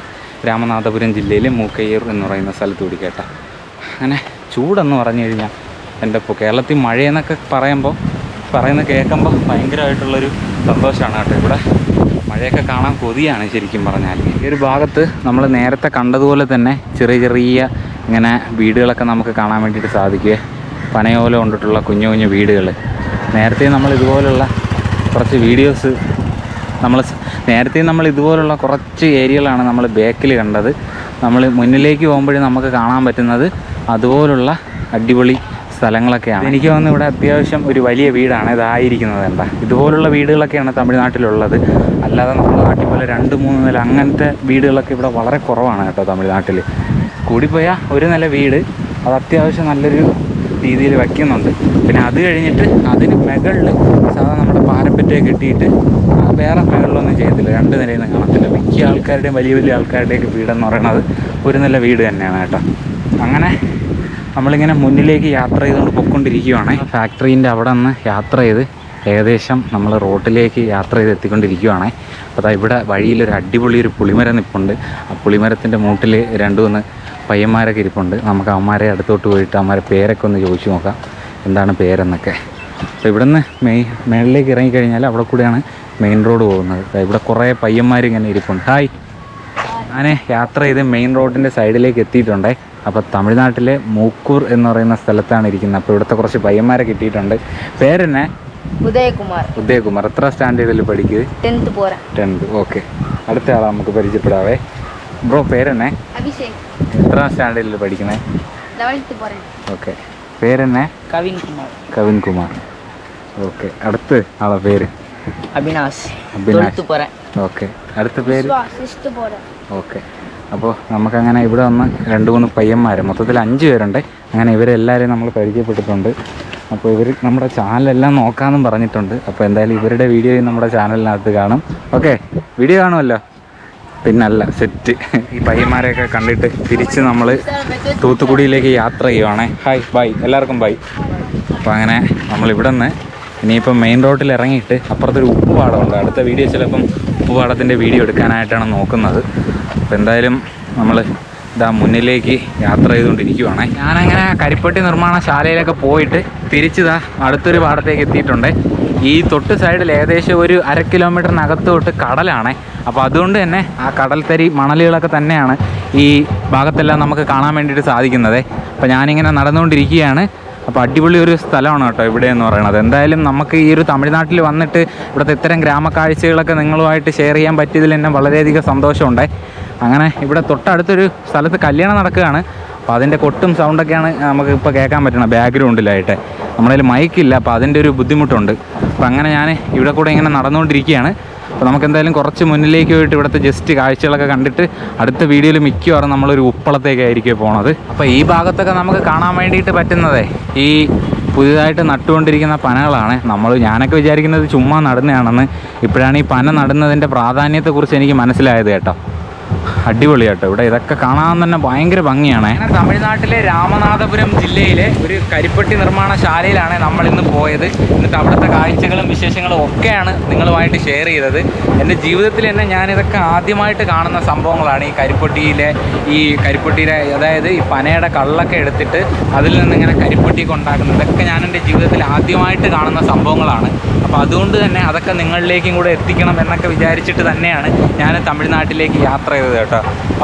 രാമനാഥപുരം ജില്ലയിൽ മൂക്കയ്യൂർ എന്ന് പറയുന്ന സ്ഥലത്ത് കൂടി കേട്ടോ. അങ്ങനെ ചൂടെന്ന് പറഞ്ഞു കഴിഞ്ഞാൽ എൻ്റെ ഇപ്പോൾ കേരളത്തിൽ മഴയെന്നൊക്കെ പറയുന്നത് കേൾക്കുമ്പോൾ ഭയങ്കരമായിട്ടുള്ളൊരു സന്തോഷമാണ് കേട്ടോ. ഇവിടെ മഴയൊക്കെ കാണാൻ കൊതിയാണ് ശരിക്കും പറഞ്ഞാൽ. ഈ ഒരു ഭാഗത്ത് നമ്മൾ നേരത്തെ കണ്ടതുപോലെ തന്നെ ചെറിയ ഇങ്ങനെ വീടുകളൊക്കെ നമുക്ക് കാണാൻ വേണ്ടിയിട്ട് സാധിക്കുക. പനയോല കൊണ്ടിട്ടുള്ള കുഞ്ഞു വീടുകൾ. നേരത്തെ നമ്മൾ ഇതുപോലുള്ള കുറച്ച് ഏരിയകളാണ് നമ്മൾ ബാക്കിൽ കണ്ടത്. നമ്മൾ മുന്നിലേക്ക് പോകുമ്പോഴും നമുക്ക് കാണാൻ പറ്റുന്നത് അതുപോലുള്ള അടിപൊളി സ്ഥലങ്ങളൊക്കെയാണ്. എനിക്ക് തോന്നുന്നു ഇവിടെ അത്യാവശ്യം ഒരു വലിയ വീടാണ് ഇതായിരിക്കുന്നത്. എന്താ ഇതുപോലുള്ള വീടുകളൊക്കെയാണ് തമിഴ്നാട്ടിലുള്ളത്. അല്ലാതെ നമ്മുടെ നാട്ടിൽ പോലെ 2-3 നില അങ്ങനത്തെ വീടുകളൊക്കെ ഇവിടെ വളരെ കുറവാണ് കേട്ടോ തമിഴ്നാട്ടിൽ. കൂടിപ്പോയാൽ ഒരു നില വീട് അത് അത്യാവശ്യം നല്ലൊരു രീതിയിൽ വയ്ക്കുന്നുണ്ട്. പിന്നെ അത് കഴിഞ്ഞിട്ട് അതിന് മുകളിൽ സാധാരണ നമ്മുടെ പാരപ്പറ്റയെ കെട്ടിയിട്ട് വേറെ മുകളിലൊന്നും ചെയ്യത്തില്ല. 2 നിലയിൽ നിന്ന് കാണത്തില്ല. മിക്ക ആൾക്കാരുടെയും വലിയ ആൾക്കാരുടെയൊക്കെ വീടെന്ന് പറയുന്നത് ഒരു നില വീട് തന്നെയാണ് കേട്ടോ. അങ്ങനെ നമ്മളിങ്ങനെ മുന്നിലേക്ക് യാത്ര ചെയ്തുകൊണ്ട് പൊയ്ക്കൊണ്ടിരിക്കുകയാണ്. ഫാക്ടറീൻ്റെ അവിടെ നിന്ന് യാത്ര ചെയ്ത് ഏകദേശം നമ്മൾ റോട്ടിലേക്ക് യാത്ര ചെയ്ത് എത്തിക്കൊണ്ടിരിക്കുകയാണ്. അപ്പോൾ ഇവിടെ വഴിയിലൊരു അടിപൊളി ഒരു പുളിമരം നിൽപ്പുണ്ട്. ആ പുളിമരത്തിൻ്റെ മൂട്ടിൽ 2-3 പയ്യന്മാരൊക്കെ ഇരിപ്പുണ്ട്. നമുക്ക് അവന്മാരെ അടുത്തോട്ട് പോയിട്ട് അവന്മാരെ പേരൊക്കെ ഒന്ന് ചോദിച്ചു നോക്കാം, എന്താണ് പേരെന്നൊക്കെ. അപ്പോൾ ഇവിടെ നിന്ന് മേളിലേക്ക് ഇറങ്ങിക്കഴിഞ്ഞാൽ അവിടെ കൂടെയാണ് മെയിൻ റോഡ് പോകുന്നത്. ഇവിടെ കുറേ പയ്യന്മാരിങ്ങനെ ഇരിപ്പുണ്ട്. ഹായ്, ഞാൻ യാത്ര ചെയ്ത് മെയിൻ റോഡിൻ്റെ സൈഡിലേക്ക് എത്തിയിട്ടുണ്ട്. അപ്പോൾ തമിഴ്നാട്ടിലെ മൂക്കൂർ എന്ന് പറയുന്ന സ്ഥലത്താണ് ഇരിക്കുന്നത്. അപ്പോൾ ഇവിടുത്തെ കുറച്ച് പയ്യന്മാരെ കിട്ടിയിട്ടുണ്ട്. പേരെന്നെ? ഉദയകുമാർ. എത്ര സ്റ്റാൻഡേർഡിൽ പഠിക്കുക? 10th. ഓക്കെ, അടുത്ത ആളാണ് നമുക്ക് പരിചയപ്പെടാവേ. ബ്രോ പേരെന്നെ? എത്ര സ്റ്റാൻഡേർഡിൽ പഠിക്കണേ? 11th. ഓക്കെ, പേരെന്നെ? കവിൻ കുമാർ. ഓക്കെ, അടുത്ത് ആളെ പേര്? അഭിനാഷ് അഭിനാഷ് പോരാൻ. ഓക്കെ. അടുത്ത പേര്? ഓക്കെ. അപ്പോൾ നമുക്കങ്ങനെ ഇവിടെ വന്ന് 2-3 പയ്യന്മാർ, മൊത്തത്തിൽ 5 പേരുണ്ട്. അങ്ങനെ ഇവരെല്ലാവരെയും നമ്മൾ പരിചയപ്പെട്ടിട്ടുണ്ട്. അപ്പോൾ ഇവർ നമ്മുടെ ചാനലെല്ലാം നോക്കാമെന്നും പറഞ്ഞിട്ടുണ്ട്. അപ്പോൾ എന്തായാലും ഇവരുടെ വീഡിയോയും നമ്മുടെ ചാനലിനകത്ത് കാണും. ഓക്കെ, വീഡിയോ കാണുമല്ലോ? പിന്നല്ല, സെറ്റ്. ഈ പയ്യന്മാരെയൊക്കെ കണ്ടിട്ട് തിരിച്ച് നമ്മൾ തൂത്തുക്കുടിയിലേക്ക് യാത്ര ചെയ്യുവാണേ. ഹായ്, ബൈ, എല്ലാവർക്കും ബൈ. അപ്പോൾ അങ്ങനെ നമ്മളിവിടെ നിന്ന് ഇനിയിപ്പം മെയിൻ റോഡിൽ ഇറങ്ങിയിട്ട് അപ്പുറത്തൊരു ഉപ്പുപാടമുണ്ട്. അടുത്ത വീഡിയോ ചിലപ്പം ഉപ്പുപാടത്തിൻ്റെ വീഡിയോ എടുക്കാനായിട്ടാണ് നോക്കുന്നത്. അപ്പോൾ എന്തായാലും നമ്മൾ ഇതാ മുന്നിലേക്ക് യാത്ര ചെയ്തുകൊണ്ടിരിക്കുവാണ്. ഞാനങ്ങനെ കരിപ്പട്ടി നിർമ്മാണശാലയിലൊക്കെ പോയിട്ട് തിരിച്ചിതാ അടുത്തൊരു പാടത്തേക്ക് എത്തിയിട്ടുണ്ട്. ഈ തൊട്ട് സൈഡിൽ ഏകദേശം ഒരു 1/2 കിലോമീറ്ററിനകത്ത് തൊട്ട് കടലാണ്. അപ്പോൾ അതുകൊണ്ട് തന്നെ ആ കടൽത്തരി മണലുകളൊക്കെ തന്നെയാണ് ഈ ഭാഗത്തെല്ലാം നമുക്ക് കാണാൻ വേണ്ടിയിട്ട് സാധിക്കുന്നത്. അപ്പോൾ ഞാനിങ്ങനെ നടന്നുകൊണ്ടിരിക്കുകയാണ്. അപ്പോൾ അടിപൊളി ഒരു സ്ഥലമാണ് കേട്ടോ ഇവിടെ എന്ന് പറയുന്നത്. എന്തായാലും നമുക്ക് ഈ ഒരു തമിഴ്നാട്ടിൽ വന്നിട്ട് ഇവിടുത്തെ ഇത്തരം ഗ്രാമക്കാഴ്ചകളൊക്കെ നിങ്ങളുമായിട്ട് ഷെയർ ചെയ്യാൻ പറ്റിയതിൽ എന്നെ വളരെയധികം സന്തോഷമുണ്ട്. അങ്ങനെ ഇവിടെ തൊട്ടടുത്തൊരു സ്ഥലത്ത് കല്യാണം നടക്കുകയാണ്. അപ്പോൾ അതിൻ്റെ കൊട്ടും സൗണ്ടൊക്കെയാണ് നമുക്ക് ഇപ്പോൾ കേൾക്കാൻ പറ്റണം ബാക്ക്ഗ്രൗണ്ടിലായിട്ട്. നമ്മുടെ കയ്യിൽ മൈക്കില്ല, അപ്പോൾ അതിൻ്റെ ഒരു ബുദ്ധിമുട്ടുണ്ട്. അപ്പോൾ അങ്ങനെ ഞാൻ ഇവിടെ കൂടെ ഇങ്ങനെ നടന്നുകൊണ്ടിരിക്കുകയാണ്. അപ്പോൾ നമുക്ക് എന്തായാലും കുറച്ച് മുന്നിലേക്ക് പോയിട്ട് ഇവിടുത്തെ ജസ്റ്റ് കാഴ്ചകളൊക്കെ കണ്ടിട്ട് അടുത്ത വീഡിയോയിൽ മിക്കവാറും നമ്മളൊരു ഉപ്പളത്തേക്കായിരിക്കും പോണത്. അപ്പോൾ ഈ ഭാഗത്തൊക്കെ നമുക്ക് കാണാൻ വേണ്ടിയിട്ട് പറ്റുന്നതേ ഈ പുതിയതായിട്ട് നട്ടുകൊണ്ടിരിക്കുന്ന പനകളാണ്. ഞാനൊക്കെ വിചാരിക്കുന്നത് ചുമ്മാ നടുന്നതാണെന്ന്. ഇപ്പോഴാണ് ഈ പന നടുന്നതിൻ്റെ പ്രാധാന്യത്തെക്കുറിച്ച് എനിക്ക് മനസ്സിലായത് കേട്ടോ. അടിപൊളിയാട്ടോ ഇവിടെ ഇതൊക്കെ കാണാൻ തന്നെ ഭയങ്കര ഭംഗിയാണ്. അങ്ങനെ തമിഴ്നാട്ടിലെ രാമനാഥപുരം ജില്ലയിലെ ഒരു കരിപ്പട്ടി നിർമ്മാണശാലയിലാണ് നമ്മളിന്ന് പോയത്. എന്നിട്ട് അവിടുത്തെ കാഴ്ചകളും വിശേഷങ്ങളും ഒക്കെയാണ് നിങ്ങളുമായിട്ട് ഷെയർ ചെയ്തത്. എൻ്റെ ജീവിതത്തിൽ തന്നെ ഞാനിതൊക്കെ ആദ്യമായിട്ട് കാണുന്ന സംഭവങ്ങളാണ്. ഈ കരിപ്പട്ടിയിലെ അതായത് ഈ പനയുടെ കള്ളൊക്കെ എടുത്തിട്ട് അതിൽ നിന്ന് ഇങ്ങനെ കരിപ്പട്ടിയൊക്കെ ഉണ്ടാക്കുന്നത്, ഇതൊക്കെ ഞാൻ എൻ്റെ ജീവിതത്തിൽ ആദ്യമായിട്ട് കാണുന്ന സംഭവങ്ങളാണ്. അപ്പോൾ അതുകൊണ്ട് തന്നെ അതൊക്കെ നിങ്ങളിലേക്കും കൂടെ എത്തിക്കണം എന്നൊക്കെ വിചാരിച്ചിട്ട് തന്നെയാണ് ഞാൻ തമിഴ്നാട്ടിലേക്ക് യാത്ര ചെയ്തത് കേട്ടോ.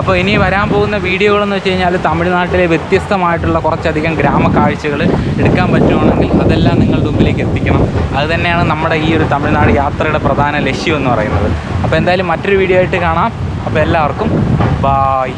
അപ്പോൾ ഇനി വരാൻ പോകുന്ന വീഡിയോകളെന്ന് വെച്ച് കഴിഞ്ഞാൽ തമിഴ്നാട്ടിലെ വ്യത്യസ്തമായിട്ടുള്ള കുറച്ചധികം ഗ്രാമക്കാഴ്ചകൾ എടുക്കാൻ പറ്റുവാണെങ്കിൽ അതെല്ലാം നിങ്ങളുടെ മുമ്പിലേക്ക് എത്തിക്കണം. അത് തന്നെയാണ് നമ്മുടെ ഈ ഒരു തമിഴ്നാട് യാത്രയുടെ പ്രധാന ലക്ഷ്യം എന്ന് പറയുന്നത്. അപ്പോൾ എന്തായാലും മറ്റൊരു വീഡിയോ ആയിട്ട് കാണാം. അപ്പോൾ എല്ലാവർക്കും ബായ്.